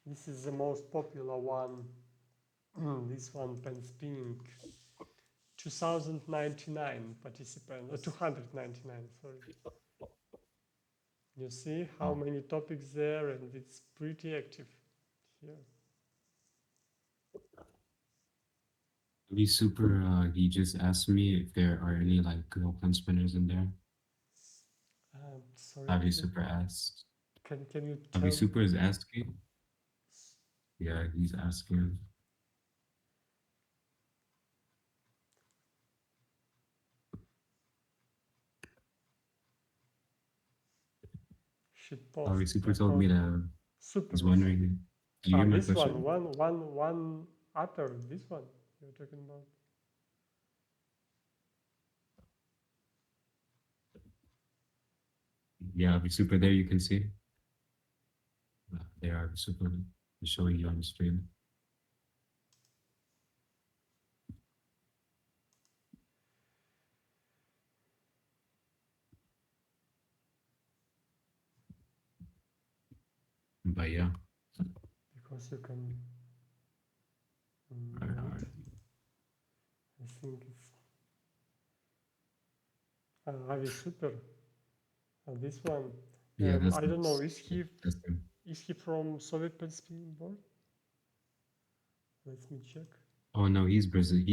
This is the most popular one. This one, Penspinning. 2099 participants, 299, sorry. You see how many topics there, and it's pretty active here. Be super. He just asked me if there are any like girl pen spinners in there. Sorry. Avi Super asked. Can you tell? Avi Super is asking. Yeah, he's asking. Avi Super told me that. He's wondering. Do you hear my this question? one upper. This one you're talking about. Yeah, Avi Super. There you can see. There are Super showing you on the stream. But yeah. Because you can. I think it's. Avi Super. This one. Yeah, I don't know. Is he from Soviet Penspinning board? Let me check. Oh no, he's Brazil.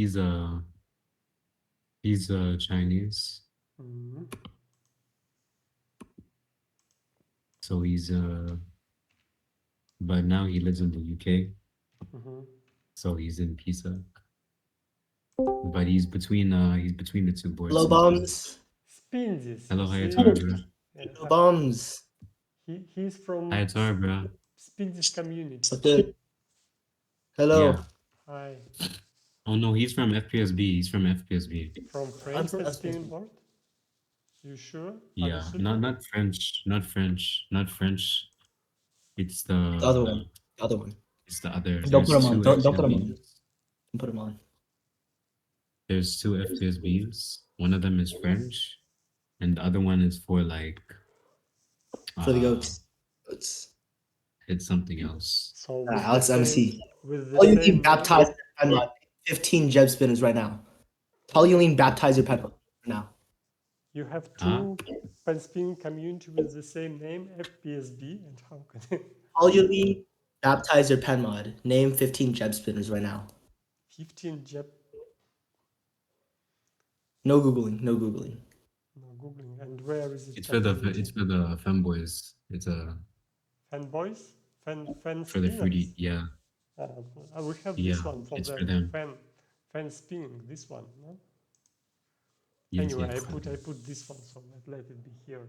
He's Chinese. So he's but now he lives in the UK. So he's in Pisa. But he's between the two boards. Hello, bombs. Spinzis. Hello, Hayatar, bro. Hello, bombs. He's from. Hayatar, bro. spin this community. What's good? Hello. Yeah. Hi. Oh no, he's from FPSB. He's from FPSB. From I'm French from spinning SPSB. board? You sure? Are Yeah, you certain? not French, not French, not French. It's The other the one. The other one. it's the other. Don't put There's them on. two Don't put them on. FPSBs. Don't put them on. There's two FPSBs. One of them is French, and the other one is for like For the uh goats. Goats. Mm-hmm. it's something else. So with the Alex same, MSE. with the All you same need name? baptize your pen mod. 15 Jeb spinners right now. All you need baptize your pen mod now. You have Huh? two pen spinning community with the same name, FPSB, and how can it? All you need baptize your pen mod. Name 15 Jeb spinners right now. 15 Jap, No Googling. No Googling. no Googling. And where is it? It's for the femboys. It's a Fanboys? Fan for the spinners? fruity. Yeah, We have yeah. this one for It's for them. them. Fan spinning, this one, no? Yes, Anyway, yes. I put this one, so let it be here.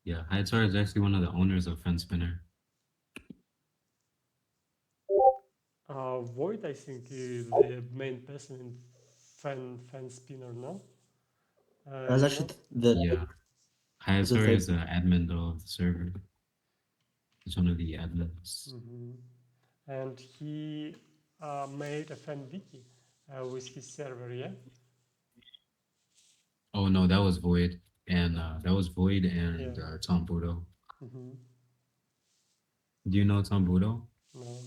Yeah, Hayatar is actually one of the owners of Penspinner. Void, I think, is the main person in fan spinner, no? That's You actually know? the Yeah, What's the Hayatar third? is the admin though of the server. He's one of the admins. And he made a fan wiki with his server, yeah? Oh no, that was Void, and Yeah. Tom Budo. Mm-hmm. Do you know Tom Budo? No.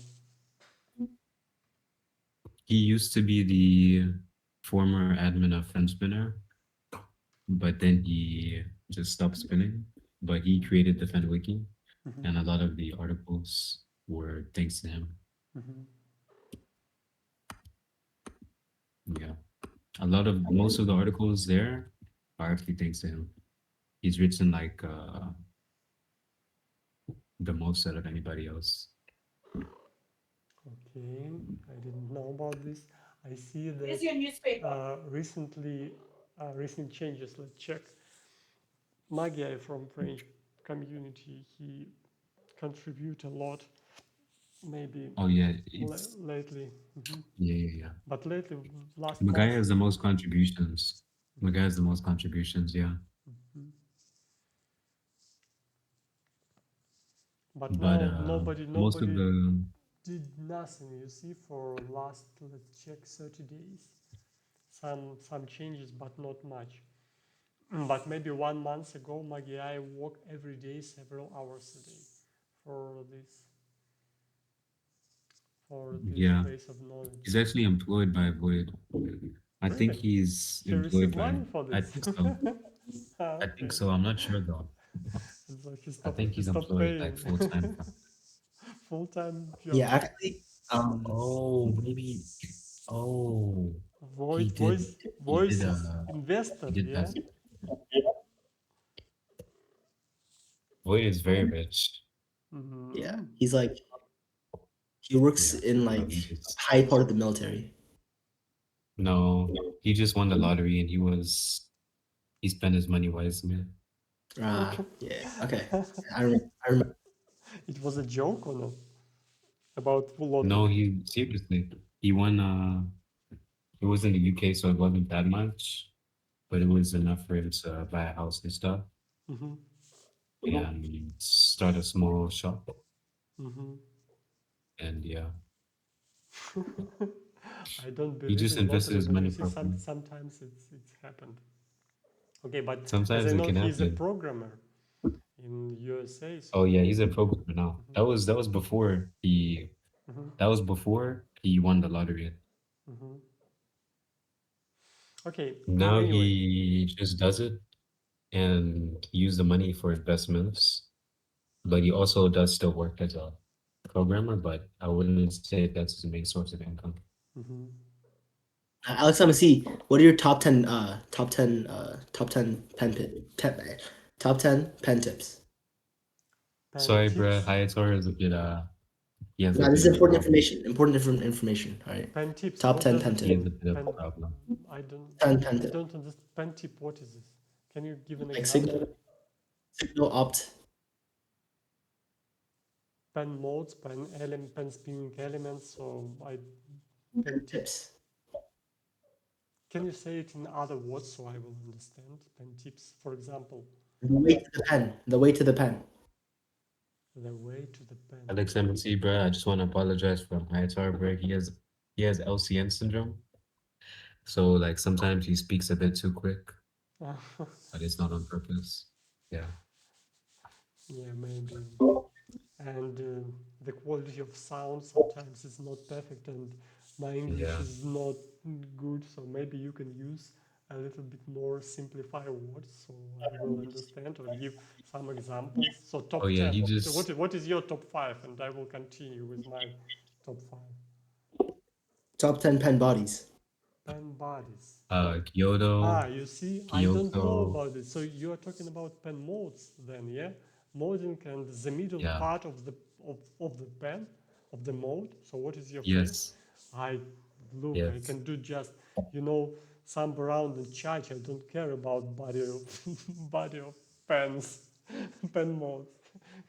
He used to be the former admin of Penspinner, but then he just stopped spinning. But he created the Fen Wiki, and a lot of the articles were thanks to him. Yeah, most of the articles there are actually thanks to him. He's written like the most out of anybody else. Okay, I didn't know about this. I see Here's that your newspaper. recent changes. Let's check. Magyar from French community, he contribute a lot. Maybe. Oh yeah, lately. Yeah. But lately, last Magaya month. has the most contributions. Magaya has the most contributions. Yeah. But now nobody most of the did nothing. You see, for last, let's check, 30 days, some changes, but not much. But maybe 1 month ago, Magyar worked every day, several hours a day for this base of knowledge. He's actually employed by Void. I think Really? he's He employed received by. money for I this. think so. I think so. I'm not sure though. It's like I think he's employed like full time. Full time job. Yeah, actually. Oh, maybe. Oh, Voice investor. he did Yeah. that. Void is very rich. Yeah, he's like he works in like high part of the military. No, he just won the lottery and he spent his money wisely. Yeah. Okay. I remember. It was a joke or not? About lottery? No, he seriously. He won. It was in the UK, so it wasn't that much, but it was enough for him to buy a house and stuff, and start a small shop. And yeah, I don't believe he just in invested lottery, his but money you see properly. sometimes it's happened. Okay, but Sometimes as I it know, can he's a happen. programmer in USA. So Oh yeah, he's a programmer now. That was before he. That was before he won the lottery. Okay. Now anyway. he just does it and use the money for investments, but he also does still work as a programmer, but I wouldn't say that's his main source of income. Alex MSE, what are your top 10 top 10 pen tips? Sorry, bro. Hayator is a bit Yeah, this is important information. Information. All right. Pen tips. Top What 10 does pen it tips. He has a mean? bit of a problem. I don't 10 pen I tips. don't understand. Pen tip. What is this? Can you give an Like example? signal opt. pen modes, pen spinning elements. So pen tips. Tips. Can you say it in other words so I will understand? Pen tips, for example. The way to the pen. The way to the pen. The way to the pen. Alex MSE, bro, I just want to apologize for my guitar, bro. He has LCN syndrome. So like sometimes he speaks a bit too quick, but it's not on purpose. Yeah. Yeah, maybe. And the quality of sound sometimes is not perfect, and my English Yeah. is not good, so maybe you can use a little bit more simplified words so I will understand, or give some examples. So top Oh, yeah, 10. he So just- what is your top 5? And I will continue with my top 5. Top 10 pen bodies. Pen bodies. Kyoto. You see, I don't know Kyoto. about it. So you are talking about pen modes then, yeah? Moding and the middle Yeah. part of the pen, of the mode. So what is your favorite? Yes. I Yes. can do just, thumb around and charge. I don't care about body of pens, pen modes.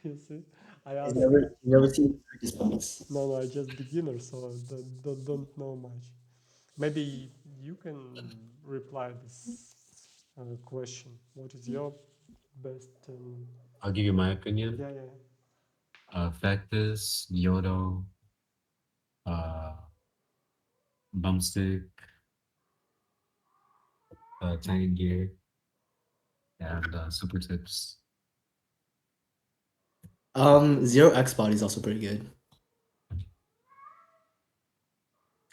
You see, I ask. You never seen practice bodies. No, I just beginner, so don't know much. Maybe you can reply this question. What is your best? I'll give you my opinion. Yeah. Factus, Kyoto, Bumstick, Tiny Gear, and Super Tips. 0x body is also pretty good.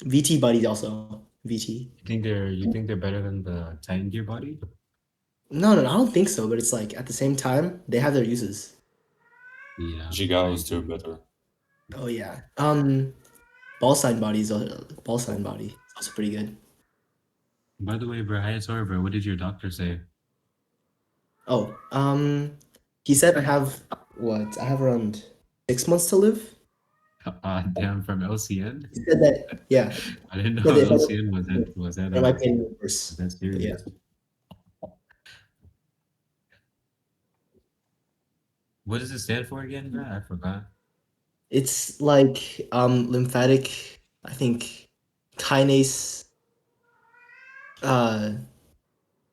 VT body also. VT. You think they're better than the Titan Gear body? No, I don't think so. But it's like at the same time they have their uses. Yeah. Gigaos do better. Oh yeah. Ball sign body is also pretty good. By the way, bro, what did your doctor say? Oh, he said I have around 6 months to live. Damn, from LCN? He said that, yeah. I didn't know Yeah, they- LCN was that That might be worse. that's But yeah. serious. What does it stand for again, bro? I forgot. It's like lymphatic, I think, kinase.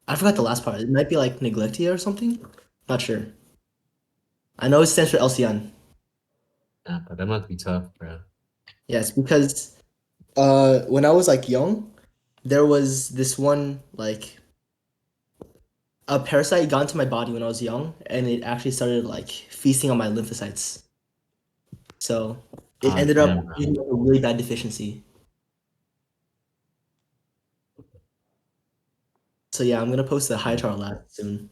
I forgot the last part. It might be like neglectia or something. Not sure. I know it stands for LCN. Nah, but that must be tough, bro. Yes, because when I was like young, there was this one like a parasite got into my body when I was young, and it actually started like feasting on my lymphocytes. So it ended damn, up bro. being a really bad deficiency. So yeah, I'm gonna post the high chart lab soon.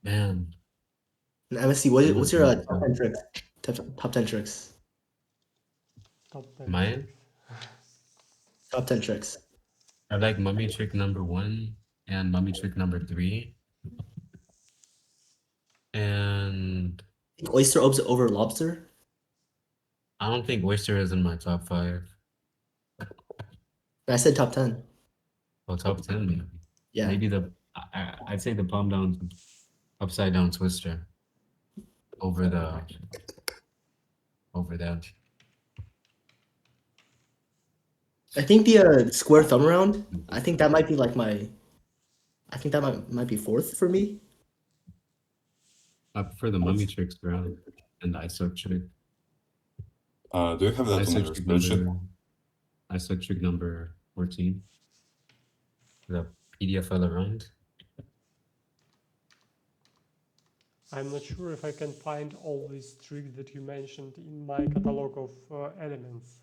Man. And MSC, what's your top 10 tricks? Top 10 tricks. Top 10. Mine? Top 10 tricks. I like mummy trick number 1 and mummy trick number 3. And Oyster over lobster? I don't think oyster is in my top 5. I said top 10. Oh, top 10 maybe. Yeah. Maybe I'd say the palm down upside down twister over that. I think the square thumb around, I think that might be like might be fourth for me. I prefer the mummy tricks, bro, and the isoc trick. Do you have that on your spreadsheet? Isoc trick number 14. The PDF file around. I'm not sure if I can find all these tricks that you mentioned in my catalog of elements.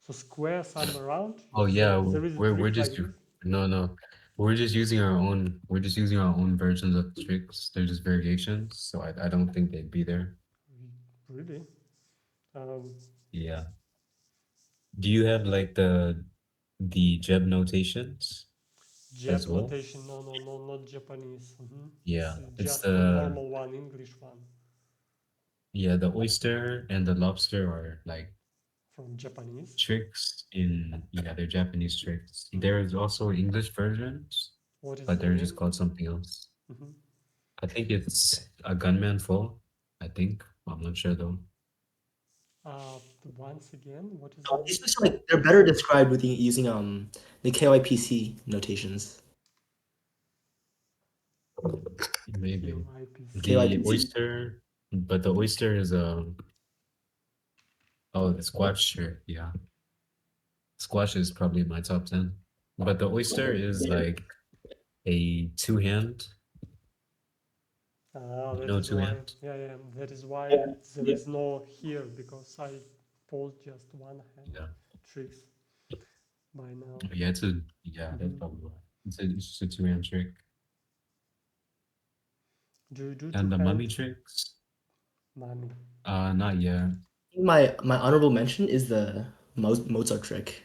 So square thumb around. Oh yeah, there is a we're trick just like this? no. We're just using our own. We're just using our own versions of tricks. They're just variations, so I don't think they'd be there. Really? Yeah. Do you have like the Jeb notations? Jeb as well? notation? No, not Japanese. Yeah, it's just the normal one, English one. Yeah, the oyster and the lobster are like from Japanese tricks in they're Japanese tricks. There's also English versions. What is but the they're name? just called something else. Mhm. I think it's a gunman fall. I think I'm not sure though. Once again, what is So the these name? books are like they're better described with using the KYPC notations. Maybe KYPC. the KYPC. oyster, but the oyster is oh, the squash, sure, yeah. Squash is probably my top 10, but the oyster is like a two-hand. You That know, is why. two-hand. Yeah, that is why there is no here because I post just one hand Yeah, tricks by now. yeah, that's Mhm. probably why. It's just a two-hand trick. Do you do And the two mummy hands? tricks? Mummy. Not yet. My honorable mention is the Mozart trick.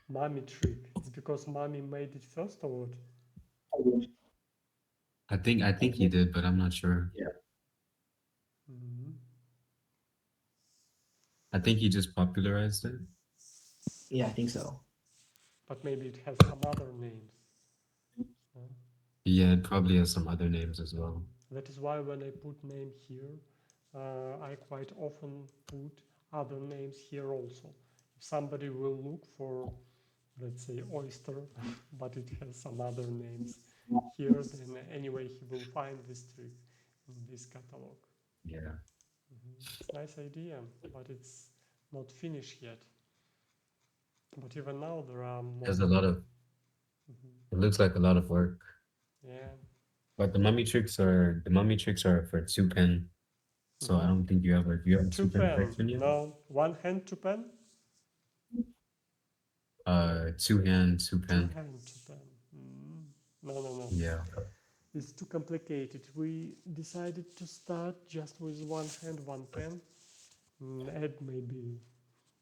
Mummy trick. It's because mummy made it first or what? I think he did, but I'm not sure. Mhm. I think he just popularized it. Yeah, I think so. But maybe it has some other names. Yeah, it probably has some other names as well. That is why when I put name here, I quite often put other names here also. If somebody will look for, let's say, oyster, but it has some other names here, then anyway he will find this trick in this catalog. Yeah. It's a nice idea, but it's not finished yet. But even now there are more. There's a lot of. It looks like a lot of work. Yeah. But the mummy tricks are for two pen. So I don't think you have do you have a Two two pen pen. collection yet? No, one hand two pen. Two hand, two Two pen. hand two pen. No. Yeah. It's too complicated. We decided to start just with one hand, one pen, add maybe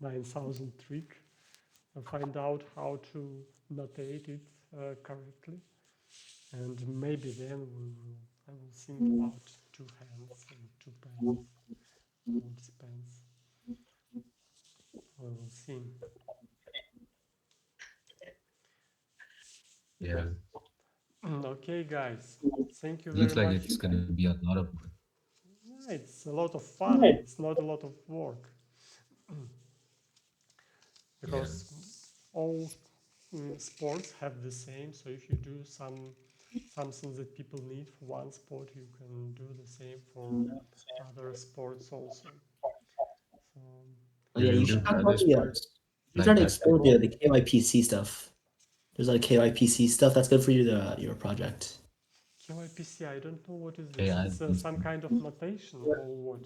9,000 trick, and find out how to notate it correctly, and maybe then I will think about two hands and two pens, multi pens. We will see. Yeah. Okay, guys. Thank you It looks very like much. it's gonna be a lot of work. Yeah, it's a lot of fun. It's not a lot of work. Because all sports have the same. So if you do something that people need for one sport, you can do the same for other sports also. So Oh, yeah, you do should for talk other about sports, you like try to explore basketball. the KYPC stuff. There's a lot of KYPC stuff that's good for your project. KYPC, I don't know what is this. Yeah, It's some kind of notation or what?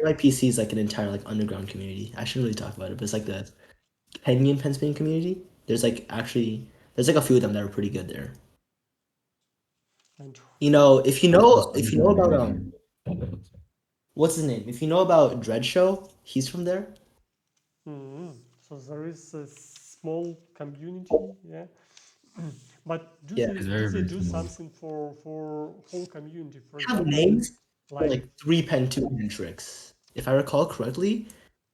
KYPC is like an entire like underground community. I shouldn't really talk about it, but it's like the Penspinning community. There's like a few of them that are pretty good there. And You know, if you know about Community. what's his name? If you know about Dread Show, he's from there. so there is a small community, yeah. But do Yeah. they It's do very, they very do small. something for whole community? For They have example, names for like like 3-pen 2-hand tricks. If I recall correctly,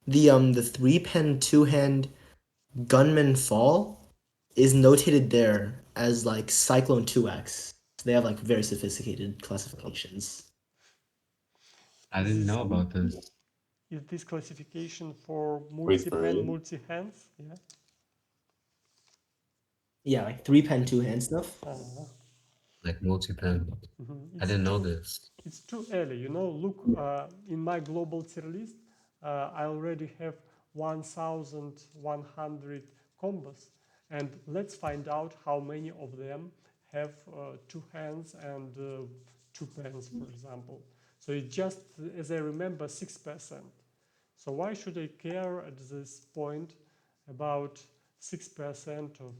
the 3-pen 2-hand Gunman Fall is notated there as like Cyclone 2X. So they have like very sophisticated classifications. I didn't know about this. is this classification for Wait for multi-pen, it. multi-hands? Yeah. Yeah, like 3-pen 2-hand stuff. Like multi-pen. I It's didn't know too this. it's too early. You know, look, in my global tier list, I already have 1,100 combos, and let's find out how many of them have two hands and two pens, for example. So it's just, as I remember, 6%. So why should I care at this point about 6% of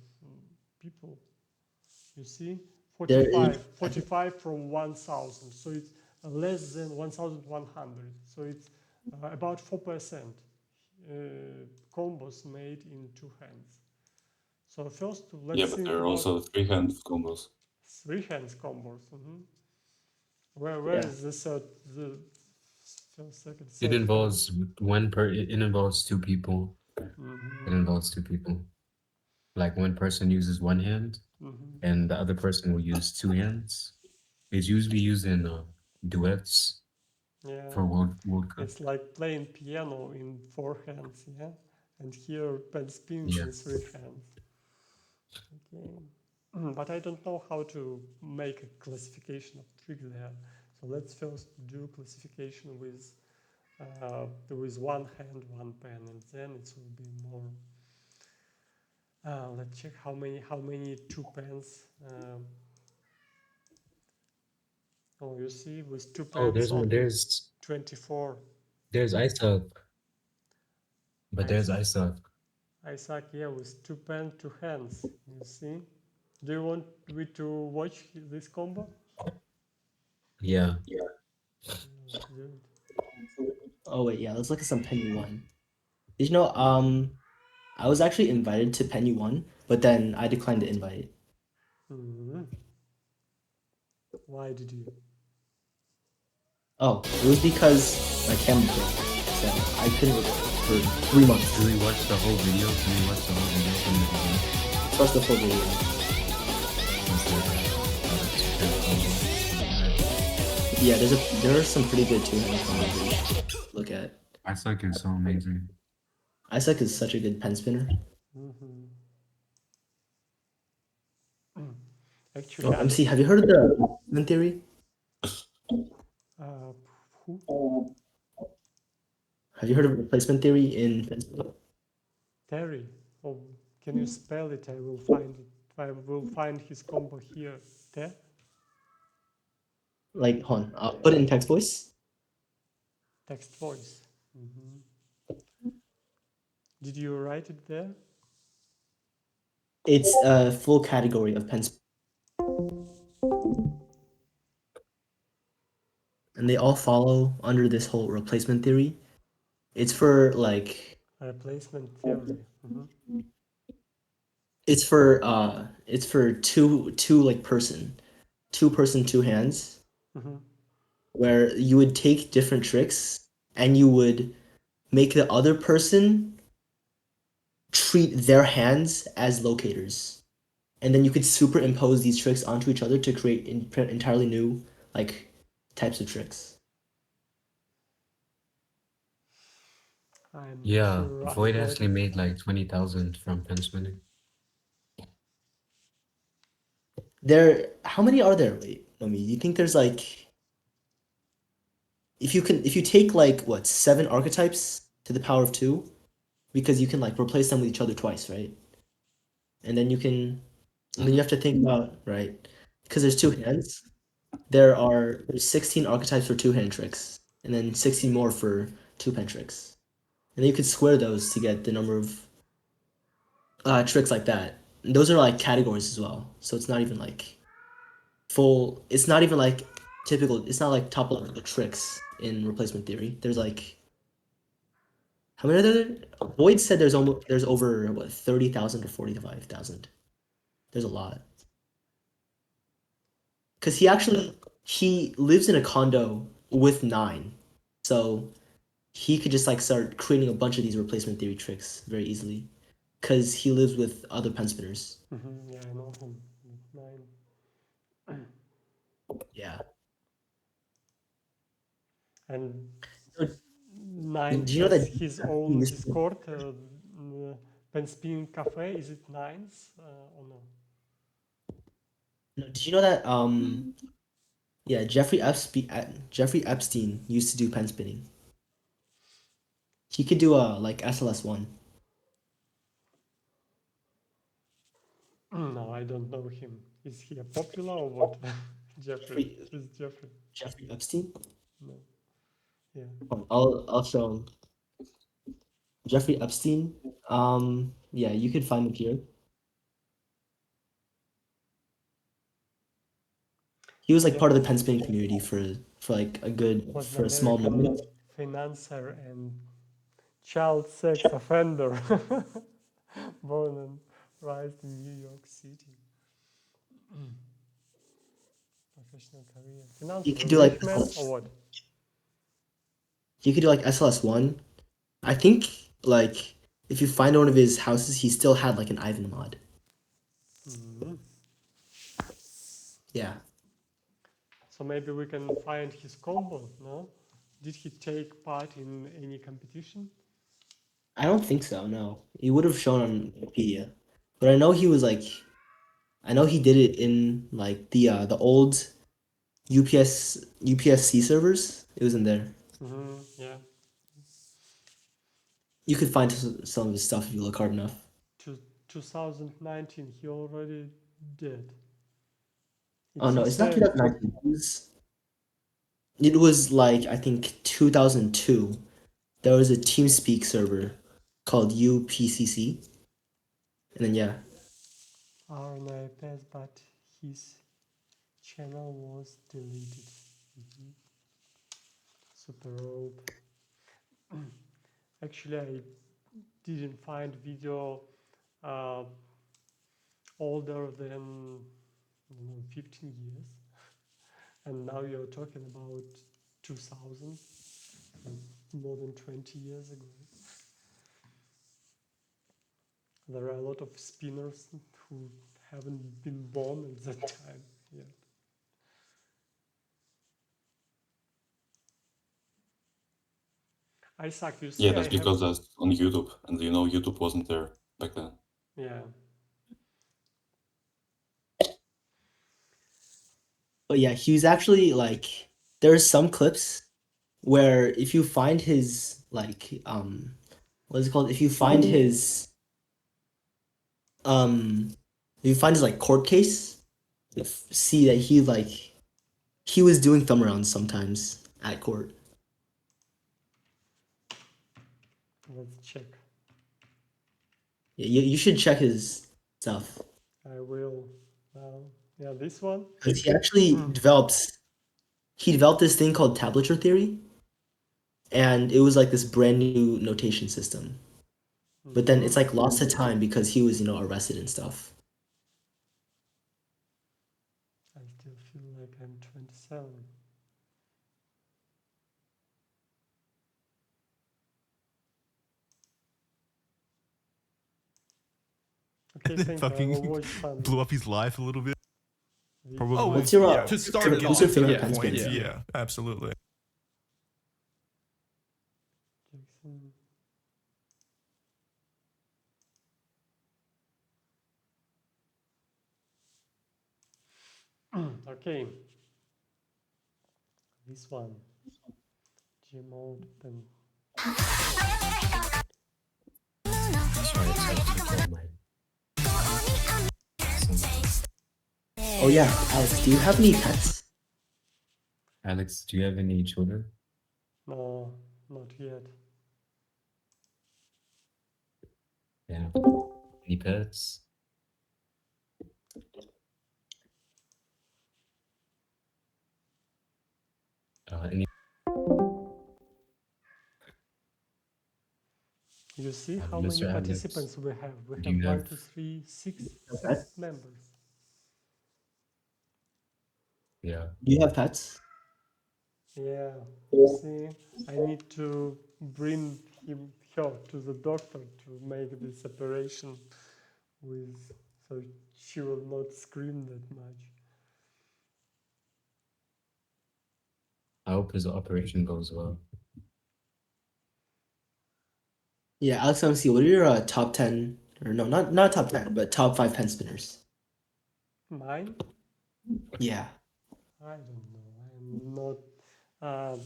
people? You see, There is 45 from 1,000. So it's less than 1,100. So it's about 4% combos made in two hands. So first, let's Yeah, but think there are about also three-hand combos. three hands combos. Where is the third, the first, second, It third hand? involves it involves two people. It involves two people. Like one person uses one hand, and the other person will use two hands. It's usually used in duets Yeah, for World Cup. it's like playing piano in 4 hands, yeah? And here pen spins Yeah. in 3 hands. Okay. But I don't know how to make a classification of tricks there. So let's first do classification with one hand, one pen, and then it will be more. Let's check how many 2 pens. Oh, you see, with 2 Oh, pens only there's 24. Isaac, but there's Isaac. Isaac. Isaac, yeah, with 2 pens, 2 hands. You see? Do you want me to watch this combo? Yeah. Let's do it. Oh wait, yeah, let's look at some Penny One. Did you know, I was actually invited to Penny One, but then I declined the invite. Why did you? Oh, it was because my camera broke, so I couldn't record for 3 months. Do we watch the whole video? Can we watch the whole video from the beginning? First the full video. Yeah, there are some pretty good two-handed combos that you should look at. Isaac is so amazing. Isaac is such a good pen spinner. Actually, Oh, MC, have you heard of the replacement theory? who? Have you heard of replacement theory in pen spinning? Terry. Oh, can you spell it? I will find it. I will find his combo here. There. Like, hold on, I'll put it in text voice. Text voice. Did you write it there? It's a full category of pen spinning. And they all follow under this whole replacement theory. It's for like Replacement theory. it's for two like two person, two hands, where you would take different tricks and you would make the other person treat their hands as locators, and then you could superimpose these tricks onto each other to create entirely new like types of tricks. Yeah, sure I Void got actually it. made like 20,000 from pen spinning. How many are there? Wait, do you think there's like, if you take like what, 7 archetypes to the power of 2, because you can like replace them with each other twice, right? And then then you have to think about, right, because there's 2 hands, there's 16 archetypes for 2-hand tricks, and then 16 more for 2-pen tricks, and then you could square those to get the number of tricks like that. And those are like categories as well, so it's not even like full. It's not even like typical. It's not like top level tricks in replacement theory. There's like, how many are there? Boyd said there's over what, 30,000 or 45,000. There's a lot. Because he lives in a condo with 9, so he could just like start creating a bunch of these replacement theory tricks very easily. Because he lives with other pen spinners. Yeah, I know him. 9. Yeah. And 9 Do you know has that his own Discord, Penspinning Cafe. Is it 9s or no? No, did you know that yeah, Jeffrey Epstein used to do pen spinning. He could do a like SLS1. No, I don't know him. Is he a popular or what? Jeffrey. Who's Jeffrey? Jeffrey Epstein? No. Yeah. I'll show him. Jeffrey Epstein. Yeah, you could find him here. He was like part of the pen spinning community for like for a small moment. Financier and child sex offender, born and raised in New York City. Professional career. Financier. You could do like or what? You could do like SLS1. I think like if you find one of his houses, he still had like an Ivan mod. Mhm. Yeah. So maybe we can find his combo, no? Did he take part in any competition? I don't think so, no. He would have shown on Wikipedia. But I know he was like I know he did it in like the old UPSC servers. It was in there. Yeah. You could find some of his stuff if you look hard enough. 2019, he already did. Oh no, just it's not said 2019. It was like I think 2002. There was a TeamSpeak server called UPCC, and then yeah, RNA pass, but his channel was deleted. Super old. Actually, I didn't find video uh, older than 15 years, and now you're talking about 2000, more than 20 years ago. There are a lot of spinners who haven't been born at that time yet. Isaac, you see, Yeah, I that's have, because that's on YouTube, and you know YouTube wasn't there back then. yeah. but yeah, he was actually like there's some clips where if you find his like what is it called? If you find his like court case, you see that he was doing thumb rounds sometimes at court. Let's check. Yeah, you should check his stuff. I will. Yeah, this one. Because he actually developed this thing called tablature theory, and it was like this brand new notation system. But then it's like lost to time because he was, arrested and stuff. I still feel like I'm 27. Okay, thank you. I Fucking will watch some. blew up his life a little bit. videos. Probably. Oh, what's your yeah, to start it who's off your at favorite that pen point. spinner? Yeah, absolutely. Jackson. Okay. This one. Gmode pen. Sorry, it's actually killed mine. Oh yeah, Alex, do you have any pets? Alex, do you have any children? No, not yet. Yeah. Any pets? Any You see how Mr. many Alex, participants we have? We do have you 1, have- 2, 3, 6 Okay. members. Yeah. Do you have pets? Yeah. You see, I need to bring her to the doctor to make this operation so she will not scream that much. I hope his operation goes well. Yeah, Alex, let me see. What are your top 10, or no, not top 10, but top 5 pen spinners? Mine? Yeah. I don't know. I'm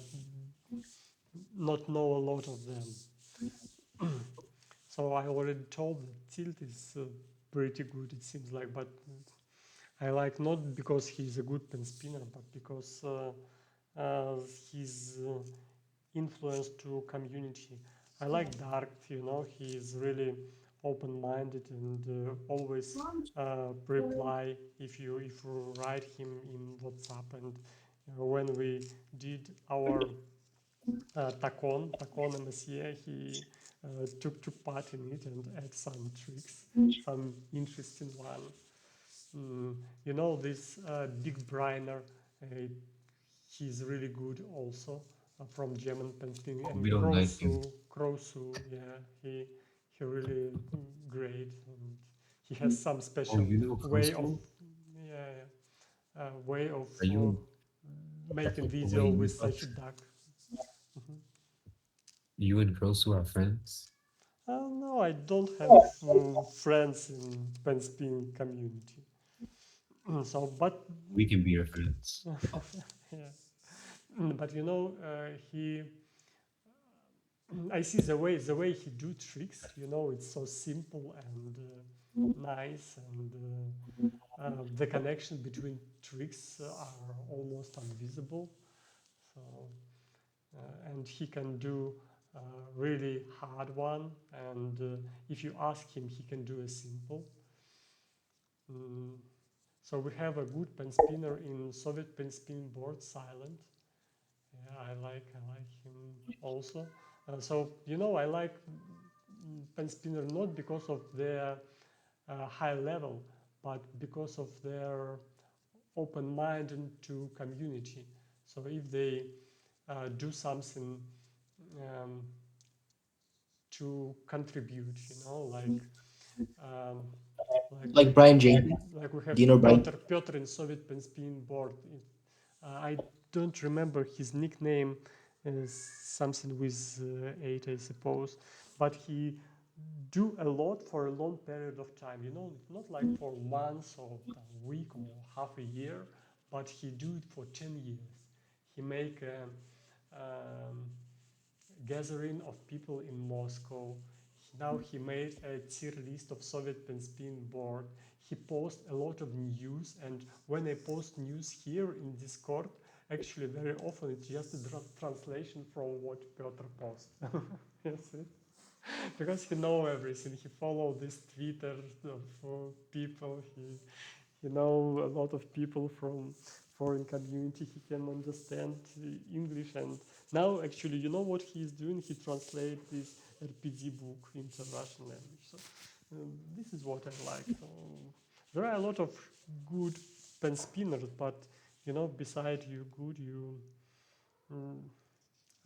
not know a lot of them. So I already told that Tilt is pretty good, it seems like, but I like not because he's a good pen spinner, but because his influence to community. I like Dark, he is really open-minded and always reply if you write him in WhatsApp. And when we did our Tacon MSE, he took part in it and had some tricks, some interesting one. This Big Briner, he's really good also from German Penspinning, and We don't like him. Krosu, yeah, he really great, and he has some Oh, special you know way of Cosmo? way of Are you? making video Wait, with such a duck. you and Crosu are friends? No, I don't have friends in Penspin community. So, but We can be your friends. yeah. But you know, I see the way he do tricks. You know, it's so simple and nice, and the connection between tricks are almost invisible. So, and he can do a really hard one, and if you ask him, he can do a simple. So we have a good pen spinner in Soviet pen spin board, Silent. Yeah, I like him also. So you know, I like pen spinner not because of their high level, but because of their open mind to community. So if they do something um, to contribute, you know, um, Like Brian James. like we Do you have know Brian? Piotr in Soviet pen spin board. I don't remember his nickname, is something with 8, I suppose, but he do a lot for a long period of time. You know, not like for months or a week or half a year, but he do it for 10 years. He make a gathering of people in Moscow. Now he made a tier list of Soviet pen spin board. He posts a lot of news, and when I post news here in Discord, actually very often it's just a translation from what Piotr posts. You see? Because he know everything. He follow this Twitter of people. He know a lot of people from foreign community. He can understand English, and now actually, you know what he is doing? He translate this RPD book into Russian language. So this is what I like. So there are a lot of good pen spinners, but you know, beside you good, you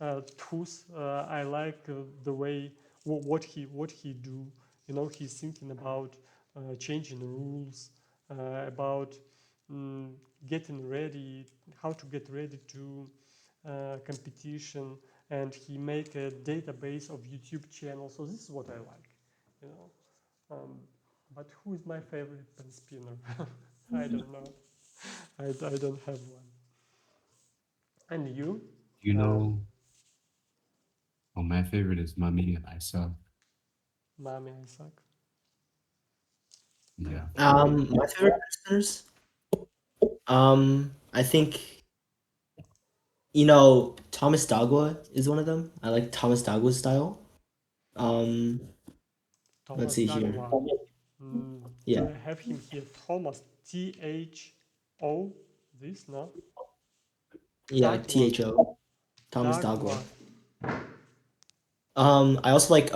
Tchus, I like the way what he do. You know, he's thinking about changing rules, about mm, getting ready, how to get ready to competition, and he make a database of YouTube channels. So this is what I like, you know. But who is my favorite pen spinner? I don't know. I don't have one. And you? You Uh, know, oh, my favorite is Mami and Isa. Mami Isaac. Yeah. My favorite listeners. I think Thomas Dagwa is one of them. I like Thomas Dagwa's style. Um, let's Thomas see here. Dagwa. Do Yeah, I have him here? Thomas, Tho, this, no? yeah, Dagwa. THO. Thomas Dagwa. Dagwa. I also like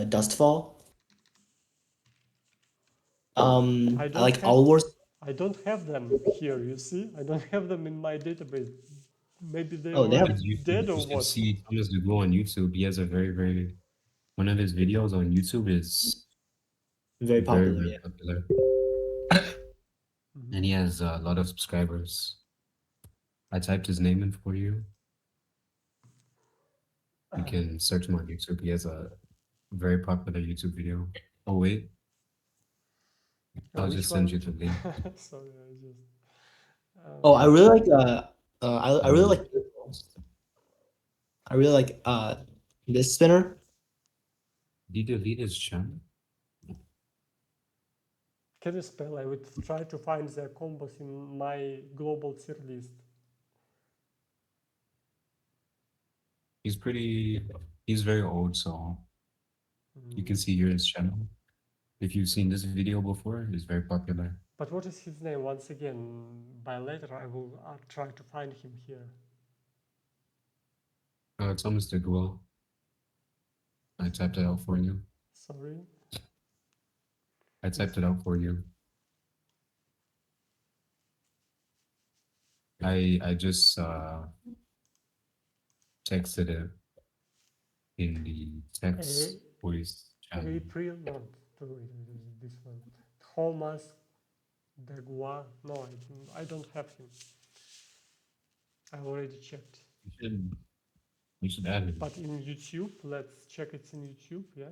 Dustfall. I like All Wars. I don't have them here, you see? I don't have them in my database. Maybe they Oh, they have already dead or You should what? see Thomas DeGo on YouTube. He has a one of his videos on YouTube is very very, popular. very Yeah. popular. And he has a lot of subscribers. I typed his name in for you. You can search him on YouTube. He has a very popular YouTube video. Oh, wait. I'll Which just send one? you the link. Sorry, I just. Oh, I really like I really Um, like this spinner. did you delete his channel? Can you spell? I would try to find their combos in my global tier list. He's very old, so you can see here his channel. If you've seen this video before, it's very popular. But what is his name? Once again, by later I will try to find him here. It's almost a goal. I typed it out for you. Sorry. I typed it out for you. I just texted it. in the text voice channel. April, no, this one. Thomas Degois. No, I don't have him. I already checked. You should add him. But in YouTube, let's check it's in YouTube, yeah?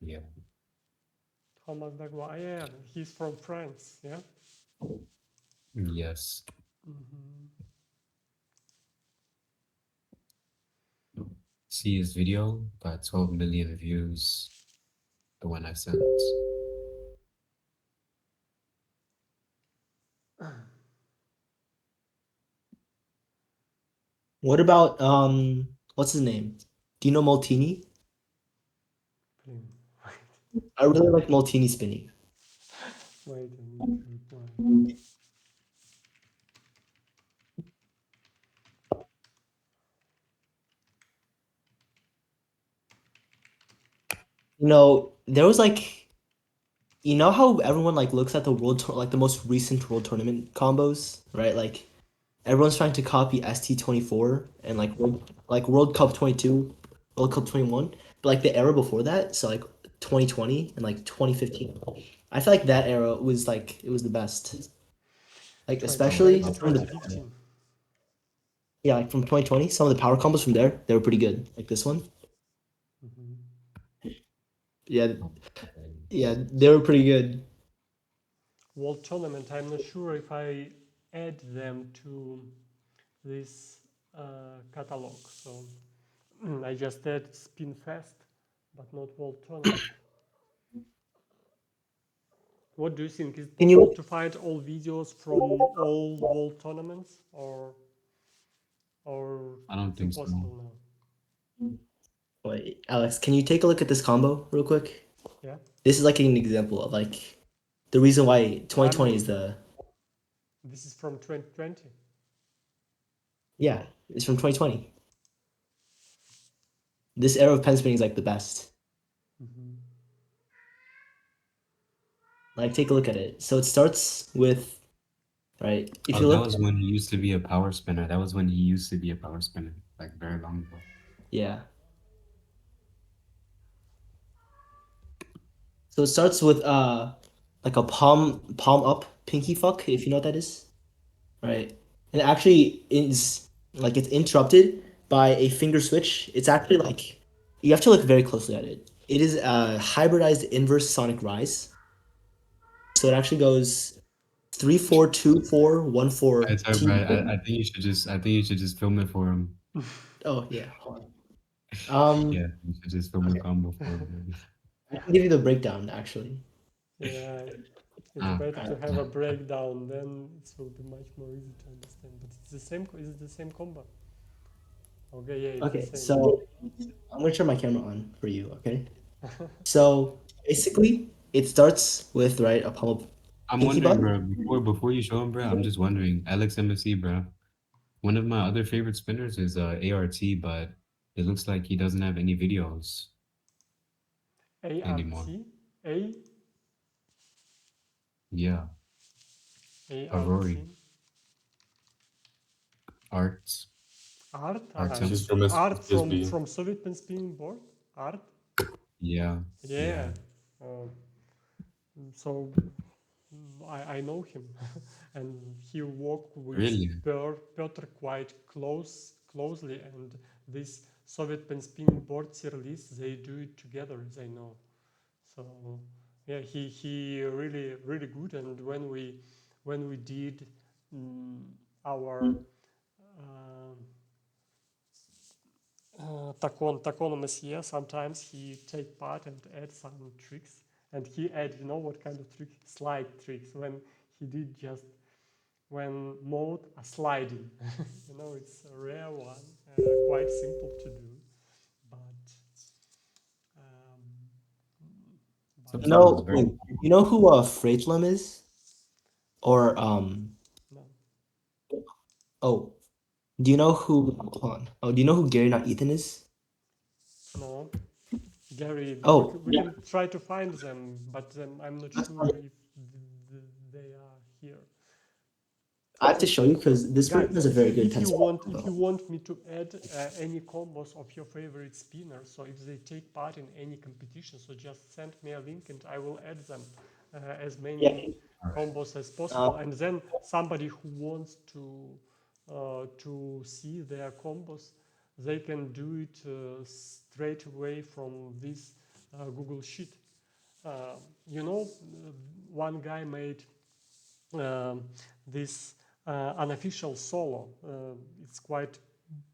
Yeah. Thomas Degois, yeah, he's from France, yeah? Yes. See his video got 12 million views. The one I sent. What about what's his name? Do you know Moltini? I really like Moltini spinning. Wait, I need to reply. You know, there was like, you know how everyone like looks at the like the most recent world tournament combos, right? Like everyone's trying to copy ST24 and like World Cup 22, World Cup 21, but like the era before that, so like 2020 and like 2015. I feel like that era was like it was the best. Like especially some of the, 2015. yeah, like from 2020, some of the power combos from there, they were pretty good. Like this one. Yeah, yeah, they were pretty good. World tournament, I'm not sure if I add them to this catalog. So I just add Spin Fest, but not World tournament. What do you think? Is it Can you- possible to find all videos from all world tournaments, or I don't it's think so. impossible now? Wait, Alex, can you take a look at this combo real quick? Yeah. This is like an example of like the reason why 2020 is the This is from 2020. yeah, it's from 2020. This era of pen spinning is like the best. Like take a look at it. So it starts with right. If you that look, was when he used to be a power spinner. That was when he used to be a power spinner, like very long ago. yeah. So it starts with like a palm up pinky fuck, if you know what that is. Right. And it actually is like it's interrupted by a finger switch. It's actually like you have to look very closely at it. It is a hybridized inverse sonic rise. So it actually goes 3 4 2 4 1 4 I think you should just film it for him. Oh yeah. Yeah, you should just film a combo for him. I can give you the breakdown actually. Yeah, it's better to have a breakdown, then it will be much more easy to understand. But it's the same. Is it the same combo? Okay, yeah, it's Okay, the same. so I'm gonna turn my camera on for you, okay? So basically it starts with right a palm up. I'm Pinky wondering, bro, before you show him, bro, I'm just wondering, Alex MSE, bro. One of my other favorite spinners is ART, but it looks like he doesn't have any videos anymore. A? Yeah. Aurori. Art. Art? Art. This is from Art SB. from Soviet pen spinning board? Art? Yeah. Yeah. So I know him, and he worked with Really? Piotr quite closely, and this Soviet pen spinning board series, they do it together, as I know. So yeah, he really good, and when we did our Tachon MSE, sometimes he take part and add some tricks, and he add, you know what kind of trick? Slide tricks, when he did just when mode a sliding. You know, it's a rare one, quite simple to do, but You know, you know who Freitlum is? Or no. oh, do you know who hold on. Oh, do you know who Gary not Ethan is? No, Gary, Oh, we can try to find them, but I'm not sure if they are here. I have to show you because this person Guys, has a very good if you 10 want, combo. if you want me to add any combos of your favorite spinners, so if they take part in any competition, so just send me a link and I will add them as many Yeah. combos as possible. And then somebody who wants to see their combos, they can do it straight away from this Google Sheet. You know, one guy made this unofficial solo. It's quite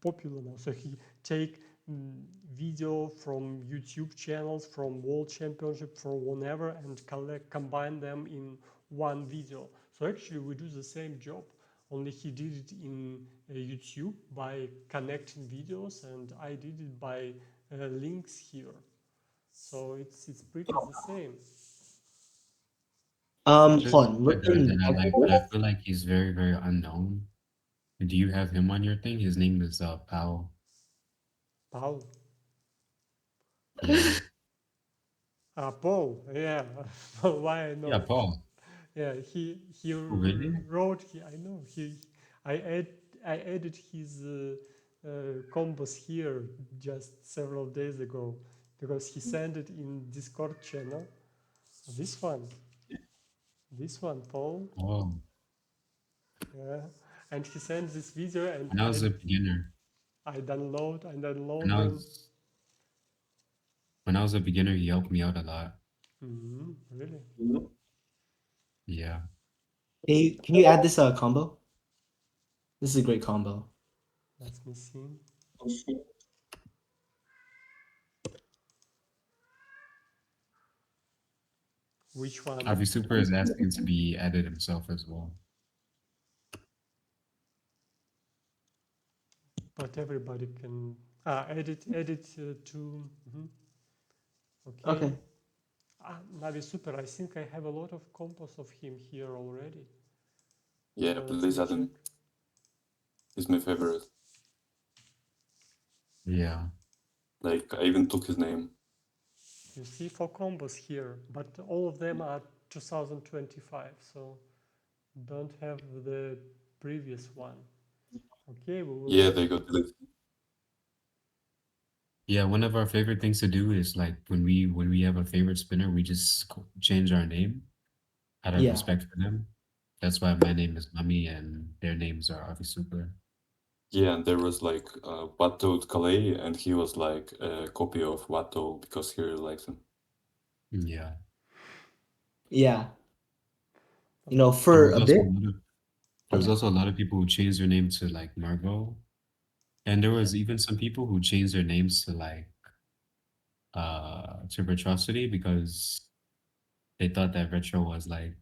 popular now. So he take video from YouTube channels, from World Championship, from whenever, and combine them in one video. So actually we do the same job, only he did it in YouTube by connecting videos, and I did it by links here. So it's pretty the same. Hold on. A guy that I like, but I feel like he's very, very unknown. Do you have him on your thing? His name is Pao. Paul. Yeah. Paul, yeah. Why I know? Yeah, Paul. Yeah, he really? wrote. I know I added his combos here just several days ago because he sent it in Discord channel. This one, Paul. Oh, Yeah, and he sent this video, and when I was a beginner, I download when I them. was when I was a beginner, he helped me out a lot. Really? Yeah. Hey, can you add this combo? This is a great combo. Let me see. Which one? Avi Super is asking to be added himself as well. But everybody can edit to. Okay. Navi Super, I think I have a lot of combos of him here already. Yeah, please add him. He's my favorite. Yeah. Like, I even took his name. You see 4 combos here, but all of them are 2025, so don't have the previous one. Okay, we will. Yeah, they got deleted. Yeah, one of our favorite things to do is like when we have a favorite spinner, we just change our name out of Yeah. respect for them. That's why my name is Mami and their names are Avi Super. Yeah, and there was like Watto Calais, and he was like a copy of Watto because he really likes him. Yeah. Yeah. You know, for a bit. There was also a lot of people who changed their name to like Margot. And there was even some people who changed their names to like to Retrocity because they thought that Retro was like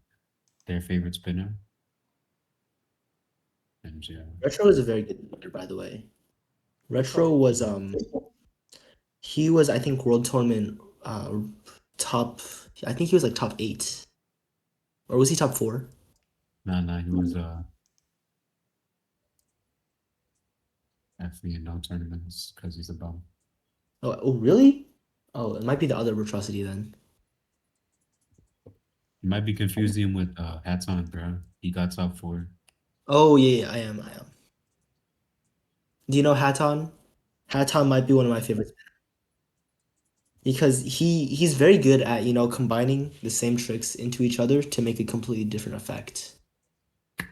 their favorite spinner. And yeah. Retro is a very good spinner, by the way. Retro was he was, I think, World Tournament top, I think he was like top 8. Or was he top 4? Nah, he was actually in no tournaments because he's a bum. Oh, really? Oh, it might be the other Retrocity then. You might be confusing him with Hats on, bro. He got top 4. Oh yeah, I am. Do you know Haton? Haton might be one of my favorites because he's very good at, you know, combining the same tricks into each other to make a completely different effect.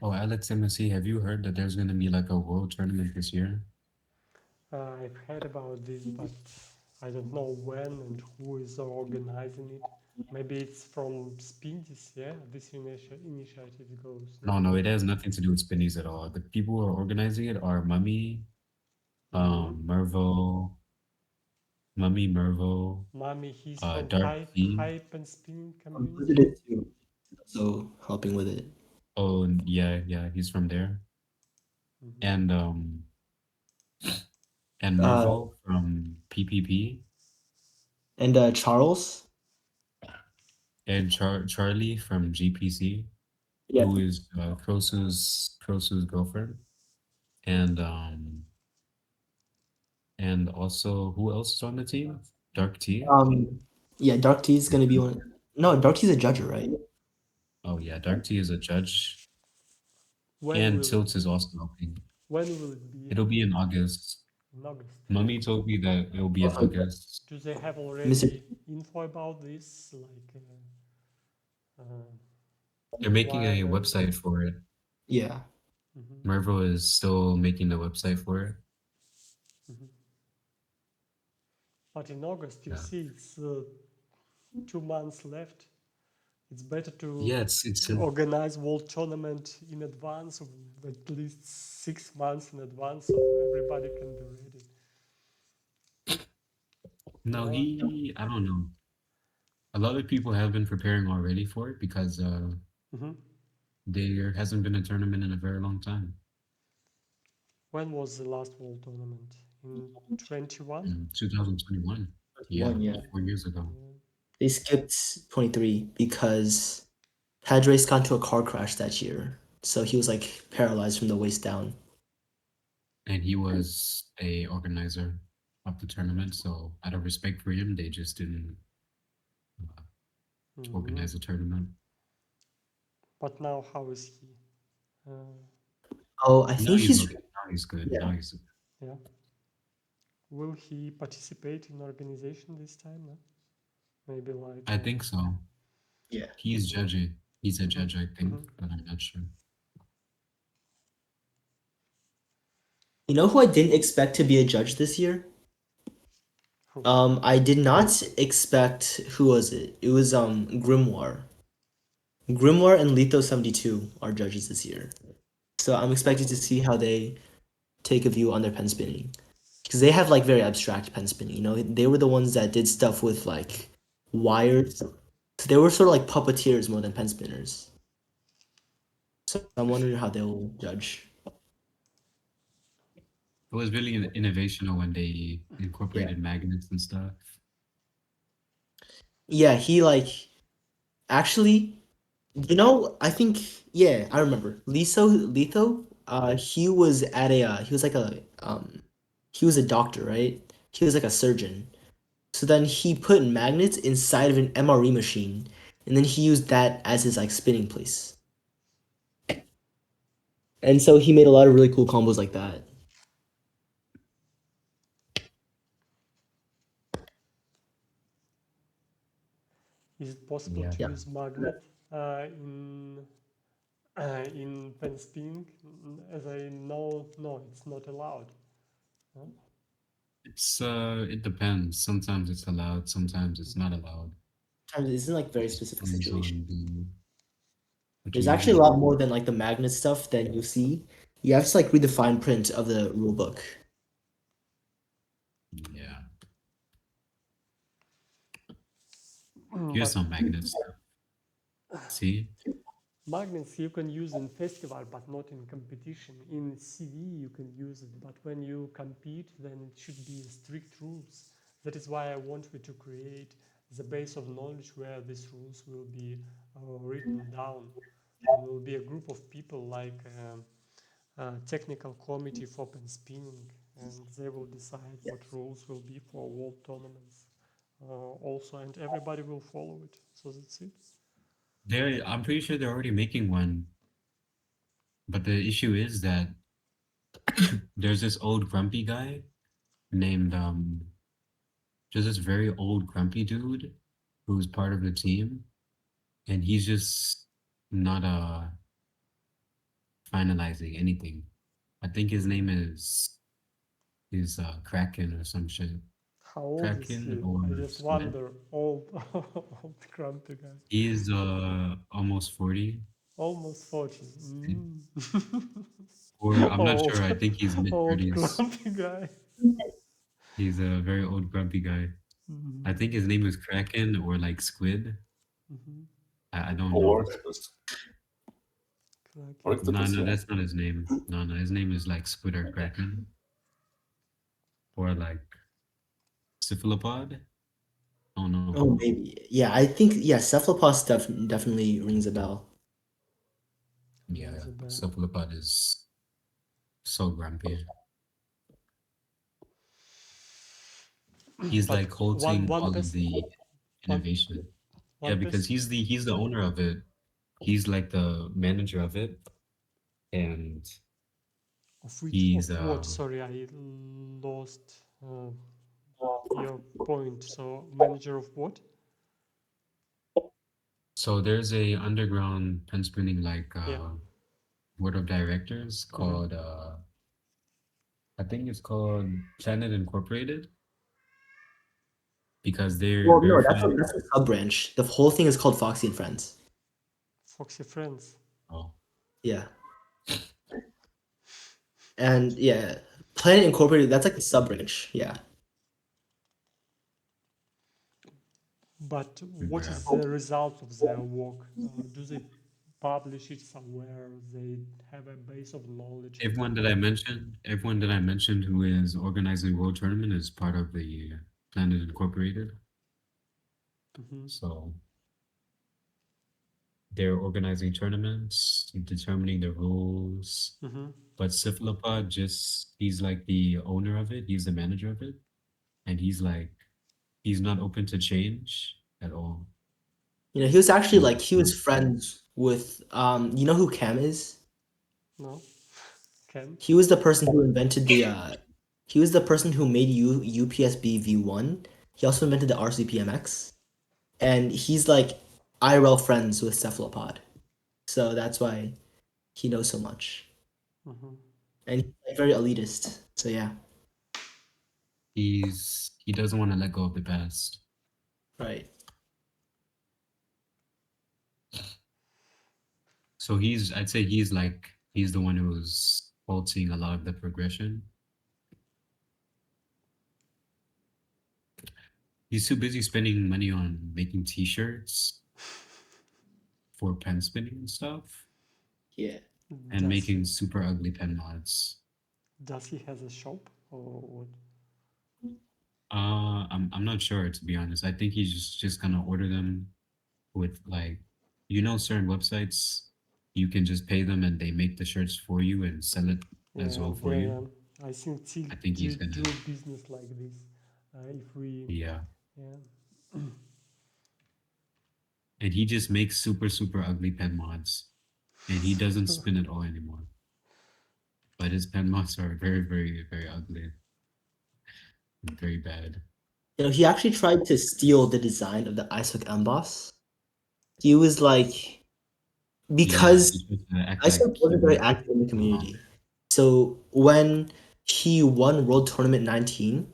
Oh, Alex MSE, have you heard that there's gonna be like a world tournament this year? I've heard about this, but I don't know when and who is organizing it. Maybe it's from Spindis, yeah? This initiative goes. No, it has nothing to do with Spinnies at all. The people who are organizing it are Mummy, Mervo, Mummy, he's from Dark T. Hype and Spinning community. Visited too, so helping with it. Oh yeah, he's from there. And Mervo from PPP. And Charles. And Charlie from GPC, Yeah. who is Krosu's girlfriend. And also who else is on the team? Dark T. Yeah, Dark T is gonna be one. No, Dark T is a judger, right? Oh yeah, Dark T is a judge. When And will Tilts is also helping. when will it be? It'll be in August. In August. Mummy told me that it'll be in August. Do they have Mr. already info about this? Like, They're making a why- website for it. Yeah. Mervo is still making the website for it. But in August, you Yeah. see, it's 2 months left. It's better to Yeah, it's organize world tournament in advance, of at least 6 months in advance, so everybody can be ready. no, Yeah. I don't know. A lot of people have been preparing already for it because there hasn't been a tournament in a very long time. When was the last world tournament? In 21? In 2021. Yeah, 4 years ago. They skipped 23 because Padres got into a car crash that year. So he was like paralyzed from the waist down. And he was a organizer of the tournament, so out of respect for him, they just didn't organize the tournament. But now, how is he? Oh, I Now think he's he's okay. Now he's good. Yeah. Now he's Yeah. Will he participate in organization this time? No? Maybe like. I think so. Yeah. He's judging. He's a judge, I think, but I'm not sure. You know who I didn't expect to be a judge this year? Who? I did not expect, who was it? It was Grimoire. Grimoire and Litho72 are judges this year. So I'm expected to see how they take a view on their pen spinning. Because they have like very abstract pen spinning, you know? They were the ones that did stuff with like wires. So they were sort of like puppeteers more than pen spinners. So I'm wondering how they'll judge. It was really innovational when they incorporated magnets and stuff. Yeah, he like actually, you know, I think yeah, I remember. Litho, he was at a he was like a he was a doctor, right? He was like a surgeon. So then he put magnets inside of an MRE machine, and then he used that as his like spinning place. And so he made a lot of really cool combos like that. Is it possible Yeah. to Yeah. use magnet in pen spinning? As I know, no, it's not allowed. No? It depends. Sometimes it's allowed, sometimes it's not allowed. Sometimes it's in like very specific Depends on situations. what There's you're actually a using. lot more than like the magnet stuff than you see. You have to like read the fine print of the rule book. Yeah. Here's some magnets. See? Magnets you can use in festival, but not in competition. In CV you can use it, but when you compete, then it should be strict rules. That is why I wanted to create the base of knowledge where these rules will be written down. There will be a group of people like a technical committee for pen spinning, and they will decide what rules will be for world tournaments also, and everybody will follow it. So that's it. I'm pretty sure they're already making one. But the issue is that there's this old grumpy guy named just this very old grumpy dude who's part of the team, and he's just not finalizing anything. I think his name is Kraken or some shit. How old is he? Kraken or I just Squid. wonder. Old, old grumpy guy. He's almost 40. Almost 40. Or I'm not Old- sure. I think he's mid Old 30s. grumpy guy. He's a very old grumpy guy. I think his name is Kraken or like Squid. I don't know. No, that's not his name. No, his name is like Squid or Kraken. Or like Cephalopod. Oh no. Oh, maybe. Yeah, I think yeah, cephalopod definitely rings a bell. Yeah, Cephalopod is so grumpy. He's But like holding one all person- of the innovation. Yeah, one because he's the owner of it. He's like the manager of it. and Of which, he's of what? Sorry, I lost your point. So manager of what? so there's a underground pen spinning like Yeah. board of directors called I think it's called Planet Incorporated because they're Well, no, verified. that's a sub branch. The whole thing is called Foxy and Friends. Foxy Friends. Oh, Yeah. And yeah, Planet Incorporated, that's like a sub branch. Yeah. But what is the result of their work? Do they publish it somewhere? They have a base of knowledge. everyone that I mentioned who is organizing World Tournament is part of the Planet Incorporated. Mhm. So they're organizing tournaments, determining the rules. Mhm. But Cephalopod he's like the owner of it, he's the manager of it. And he's not open to change at all. You know, he was actually like he was friends with you know who Cam is? No. Ken. He was the person who invented the he was the person who made UPSB V1. He also invented the RCPMX. And he's like IRL friends with Cephalopod. So that's why he knows so much. Mhm. And he's like, very elitist. So yeah. He doesn't want to let go of the past. Right. So I'd say he's the one who's halting a lot of the progression. He's too busy spending money on making t-shirts for pen spinning and stuff Yeah. and making super ugly pen mods. Does he has a shop or what? I'm not sure, to be honest. I think he's just gonna order them with like, certain websites you can just pay them and they make the shirts for you and sell it as well for you. I think Till I think he's do gonna, business like this. If we, yeah. yeah. And he just makes super, super ugly pen mods. And he doesn't spin at all anymore. But his pen mods are very, very, very ugly. And very bad. You know, he actually tried to steal the design of the Icehook Emboss. He was like because he tried to act Icehook like he wasn't very was active in the community. So when he won World Tournament 19,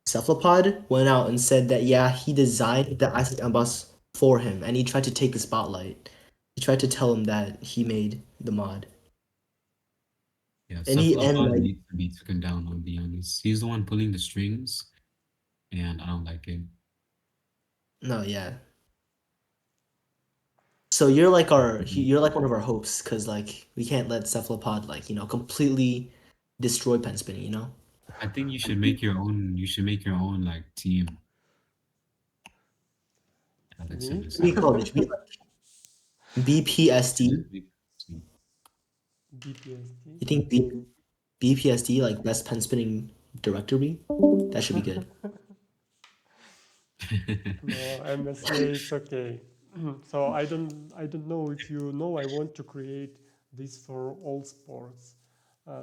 Cephalopod went out and said that yeah, he designed the Icehook Emboss for him, and he tried to take the spotlight. He tried to tell him that he made the mod. Yeah, And Cephalopod like needs to be taken down, I'll be honest. He's the one pulling the strings, and I don't like it. no, yeah. So you're like you're like one of our hosts because like we can't let Cephalopod like completely destroy pen spinning. I think you should make your own. You should make your own like team. Alex Me? and What do you his call it? It should be like BPSD. team. BPSD. You think BPSD like best pen spinning directory? That should be good. No, MSA, it's okay. So I don't know if you know, I want to create this for all sports.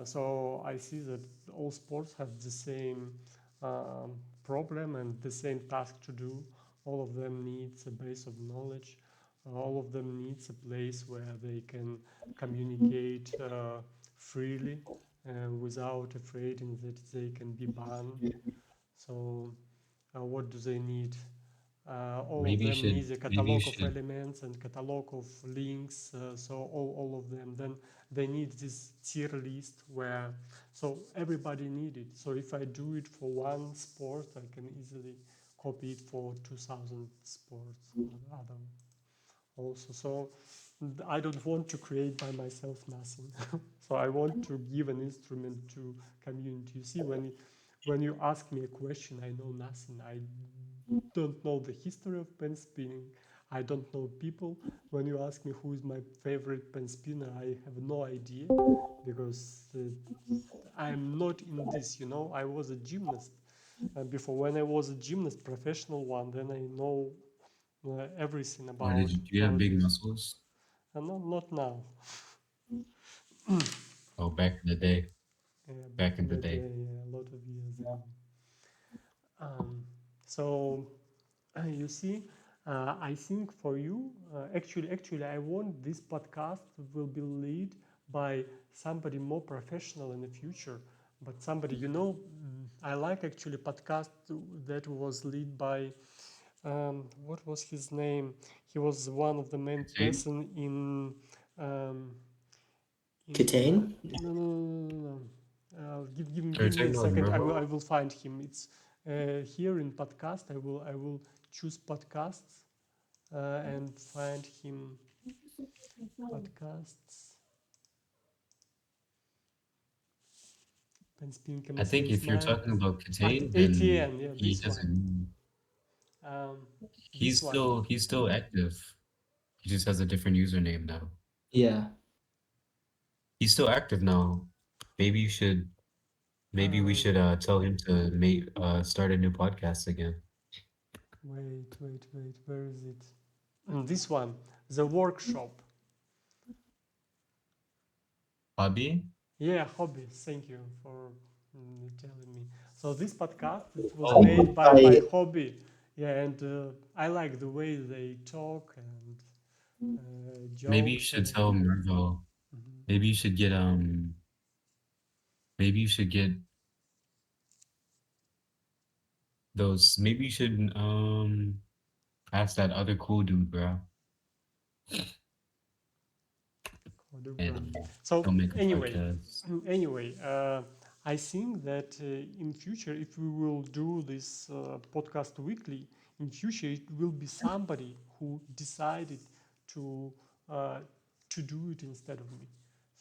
So I see that all sports have the same problem and the same task to do. All of them needs a base of knowledge. All of them needs a place where they can communicate freely without afraid that they can be banned. So what do they need? All of them need a catalog of elements and catalog of links. So all of them. Then they need this tier list where so everybody need it. So if I do it for one sport, I can easily copy it for 2,000 sports other also. So I don't want to create by myself nothing. So I want to give an instrument to community. You see, when you ask me a question, I know nothing. I don't know the history of pen spinning. I don't know people. When you ask me who is my favorite pen spinner, I have no idea because I'm not in this. I was a gymnast before. When I was a gymnast, professional one, then I know everything Or do you have about big this. muscles? Not now. Oh, back in the day. Back in the day. yeah, a lot of years ago. So you see, I think for you, actually, I want this podcast will be led by somebody more professional in the future. But somebody, I like actually podcast that was led by, what was his name? He was one of the main Jane? person um, Kitane? no. Or Give me a techno second. I Mervo? will find him. It's here in podcast. I will choose podcasts and find him podcasts. Penspinning I MSE think is if you're mine. talking about Katane, then ATN, yeah, he this one. doesn't. This one. He's still active. He just has a different username now. Yeah. He's still active now. Maybe you should. Maybe we should tell him to start a new podcast again. Wait. Where is it? This one, the workshop. Hobby? Yeah, hobbies. Thank you for telling me. So this podcast it was Oh, made by I hobby. Yeah, and I like the way they talk and maybe you jokes. should tell Mervo. Mhm. Maybe you should get Maybe you should get those. Maybe you should ask that other cool dude, bro, and So he'll make a anyway, podcast. anyway, I think that in future, if we will do this podcast weekly, in future it will be somebody who decided to uh, to do it instead of me.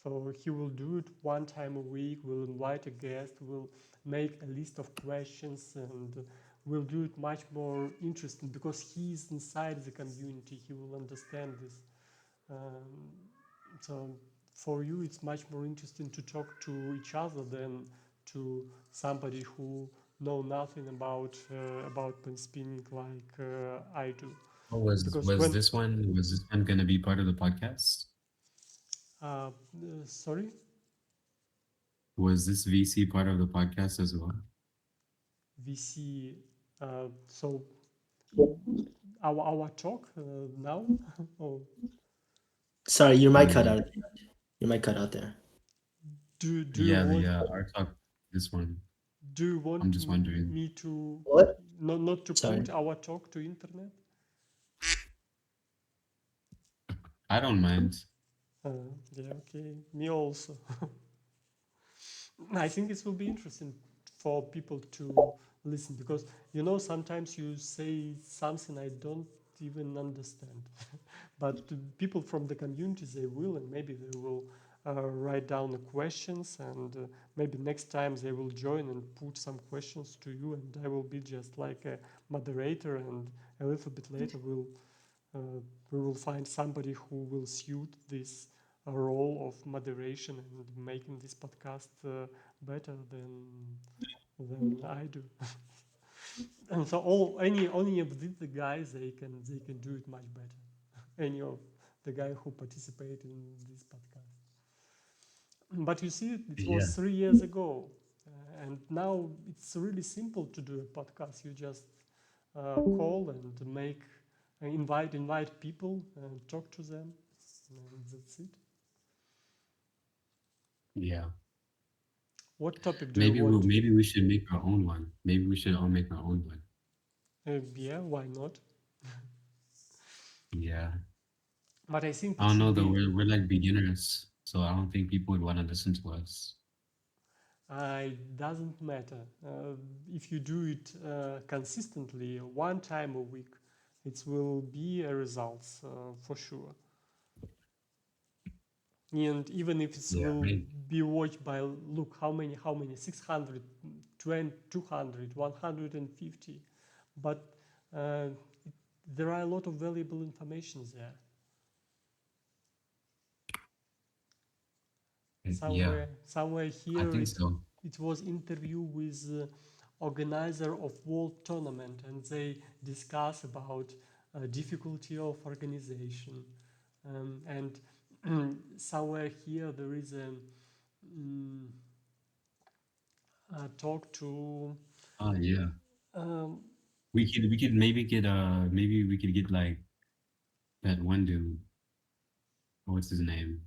So he will do it one time a week. Will invite a guest. Will make a list of questions and will do it much more interesting because he is inside the community. He will understand this. Um, so for you, it's much more interesting to talk to each other than to somebody who know nothing about pen spinning like I do. Oh, Because when was this one gonna be part of the podcast? sorry, Was this VC part of the podcast as well? we see so our talk now. Oh, sorry, your mic cut Mm. out. Your mic cut out there. do you Yeah, want our talk. This one. do you want I'm just wondering. me to What? not to Sorry. put our talk to internet? I don't mind. Yeah, okay. Me also. I think it will be interesting for people to listen because sometimes you say something I don't even understand, but people from the community they will, and maybe they will write down the questions, and maybe next time they will join and put some questions to you, and I will be just like a moderator, and a little bit later we will find somebody who will suit this role of moderation and making this podcast better than I do. And so any of the guys they can do it much better. Any of the guy who participate in this podcast. But you see, it Yeah. was 3 years ago, and now it's really simple to do a podcast. You just call and invite people and talk to them, and that's it. Yeah. What topic do you want to? Maybe we should make our own one. Maybe we should all make our own one. Yeah, why not? Yeah. But I think I it don't know should though. be. We're like beginners, so I don't think people would want to listen to us. It doesn't matter if you do it consistently, one time a week. It will be a results for sure. And even if it Yeah, will maybe. be watched by look how many 600 200 150, but uh, there are a lot of valuable information there. Yeah, Somewhere I here think so. it was interview with organizer of world tournament, and they discuss about difficulty of organization, and somewhere here there is mm, a talk to Oh yeah. um, We could maybe get like that one dude. What's his name?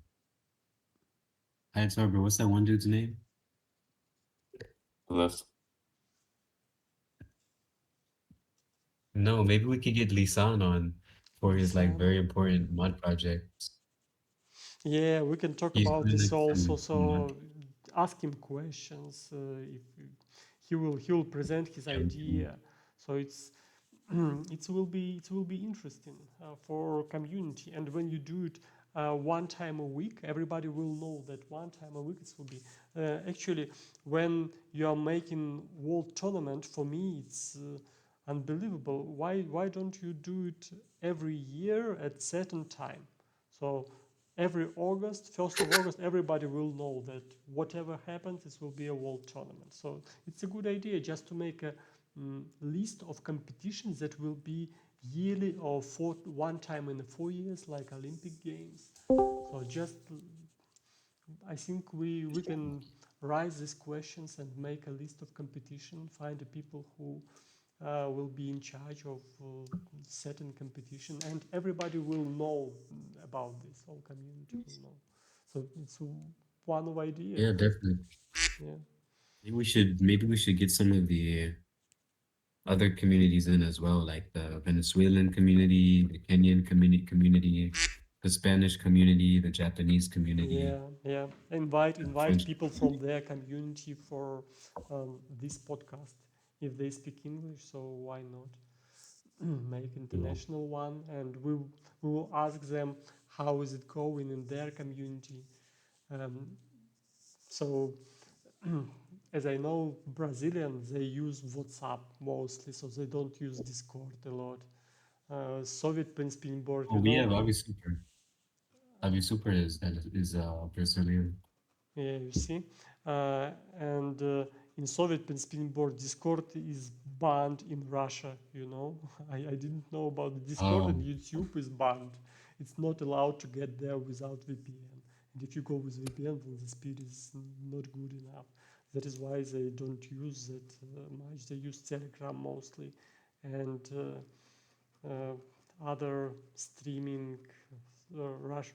Hi, sorry, bro. What's that one dude's name? Left. No, maybe we could get Lisan on for his like Lisan. very important mud projects. Yeah, we can talk He's about doing this like also. some mud. So ask him questions. If he will present his Yeah, we can- idea. So it will be interesting for community. And when you do it one time a week, everybody will know that one time a week it will be. Actually, when you are making world tournament, for me it's unbelievable. Why don't you do it every year at certain time? So every August, 1st of August, everybody will know that whatever happens, this will be a world tournament. So it's a good idea just to make a list of competitions that will be yearly or one time in 4 years, like Olympic Games. So just, I think we can raise these questions and make a list of competition, find the people who will be in charge of certain competition, and everybody will know about this. Whole community will know. So it's one of idea. Yeah, definitely. Yeah. Maybe we should get some of the other communities in as well, like the Venezuelan community, the Kenyan community, the Spanish community, the Japanese community, Yeah. Invite French. people from their community for this podcast if they speak English. So why not make international one? And we will ask them how is it going in their community. Um, so as I know, Brazilians they use WhatsApp mostly, so they don't use Discord a lot. Soviet Penspinning board, Oh, we have Super. Super is Brazilian. Yeah, you see, and in Soviet Penspinning board, Discord is banned in Russia. I didn't know about the Discord, and Oh, YouTube is banned. It's not allowed to get there without VPN. And if you go with VPN, then the speed is not good enough. That is why they don't use that much. They use Telegram mostly, and other streaming,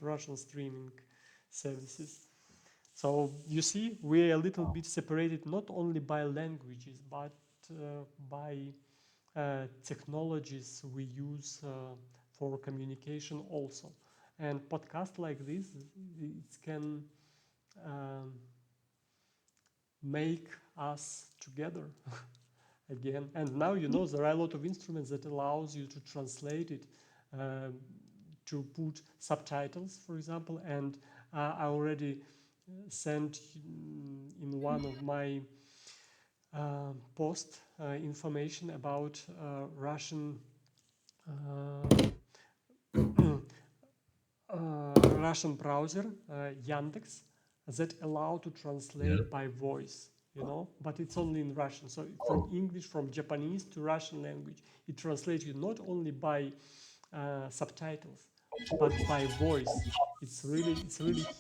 Russian streaming services. So you see, we're a little bit separated not only by languages, but by technologies we use for communication also. And podcast like this, it can um, make us together again. And now there are a lot of instruments that allows you to translate it, um, to put subtitles, for example. And I already sent in one of my post information about Russian Russian browser Yandex that allow to yeah. translate by voice, but it's only in Russian. So from English, from Japanese to Russian language, it translates you not only by subtitles, but by voice. It's really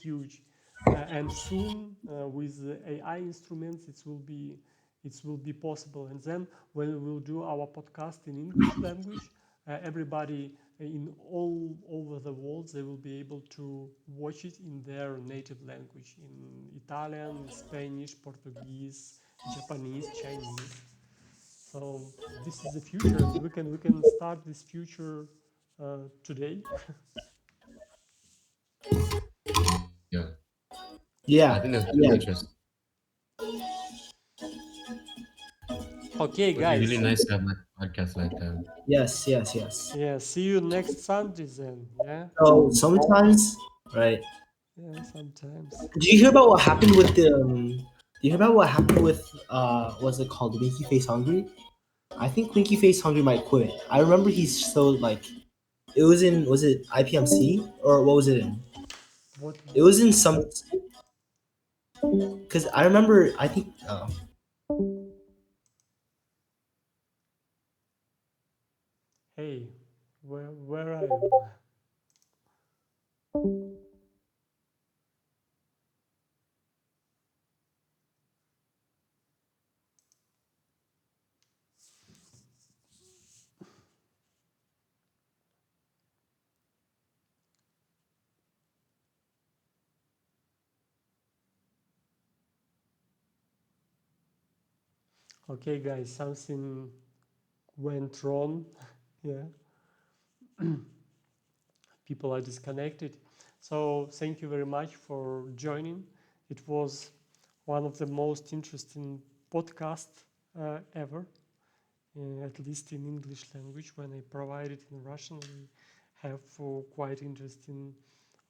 huge, and soon with the AI instruments, it will be possible. And then when we will do our podcast in English language, everybody in all over the world they will be able to watch it in their native language, in Italian, Spanish, Portuguese, Japanese, Chinese. So this is the future, and we can start this future today. Yeah. I Yeah, think that's really yeah, interesting. Okay, It would be really guys. nice to have like a podcast like that. yes, yes, yes. Yeah, see you next Sunday then. Yeah, So sometimes, right? yeah, sometimes. Do you hear about what happened with the? Do you hear about what happened with what's it called? Winky Face Hungry? I think Winky Face Hungry might quit. I remember he's so like, it was in, was it IPMC or what was it in? What? It was in some, because I remember I think Hey, where are you? Okay, guys, something went wrong. Yeah. People are disconnected. So thank you very much for joining. It was one of the most interesting podcasts ever, at least in English language. When I provide it in Russian, we have quite interesting,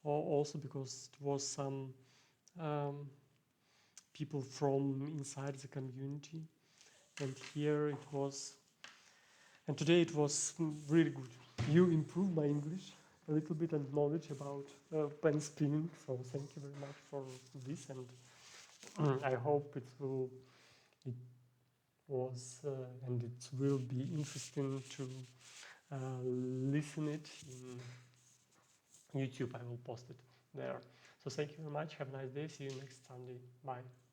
also because it was some people from inside the community, and here it was, and today it was really good. You improved my English a little bit and knowledge about pen spinning, so thank you very much for this, and I hope it was and it will be interesting to listen it in YouTube. I will post it there. So thank you very much. Have a nice day. See you next Sunday. Bye.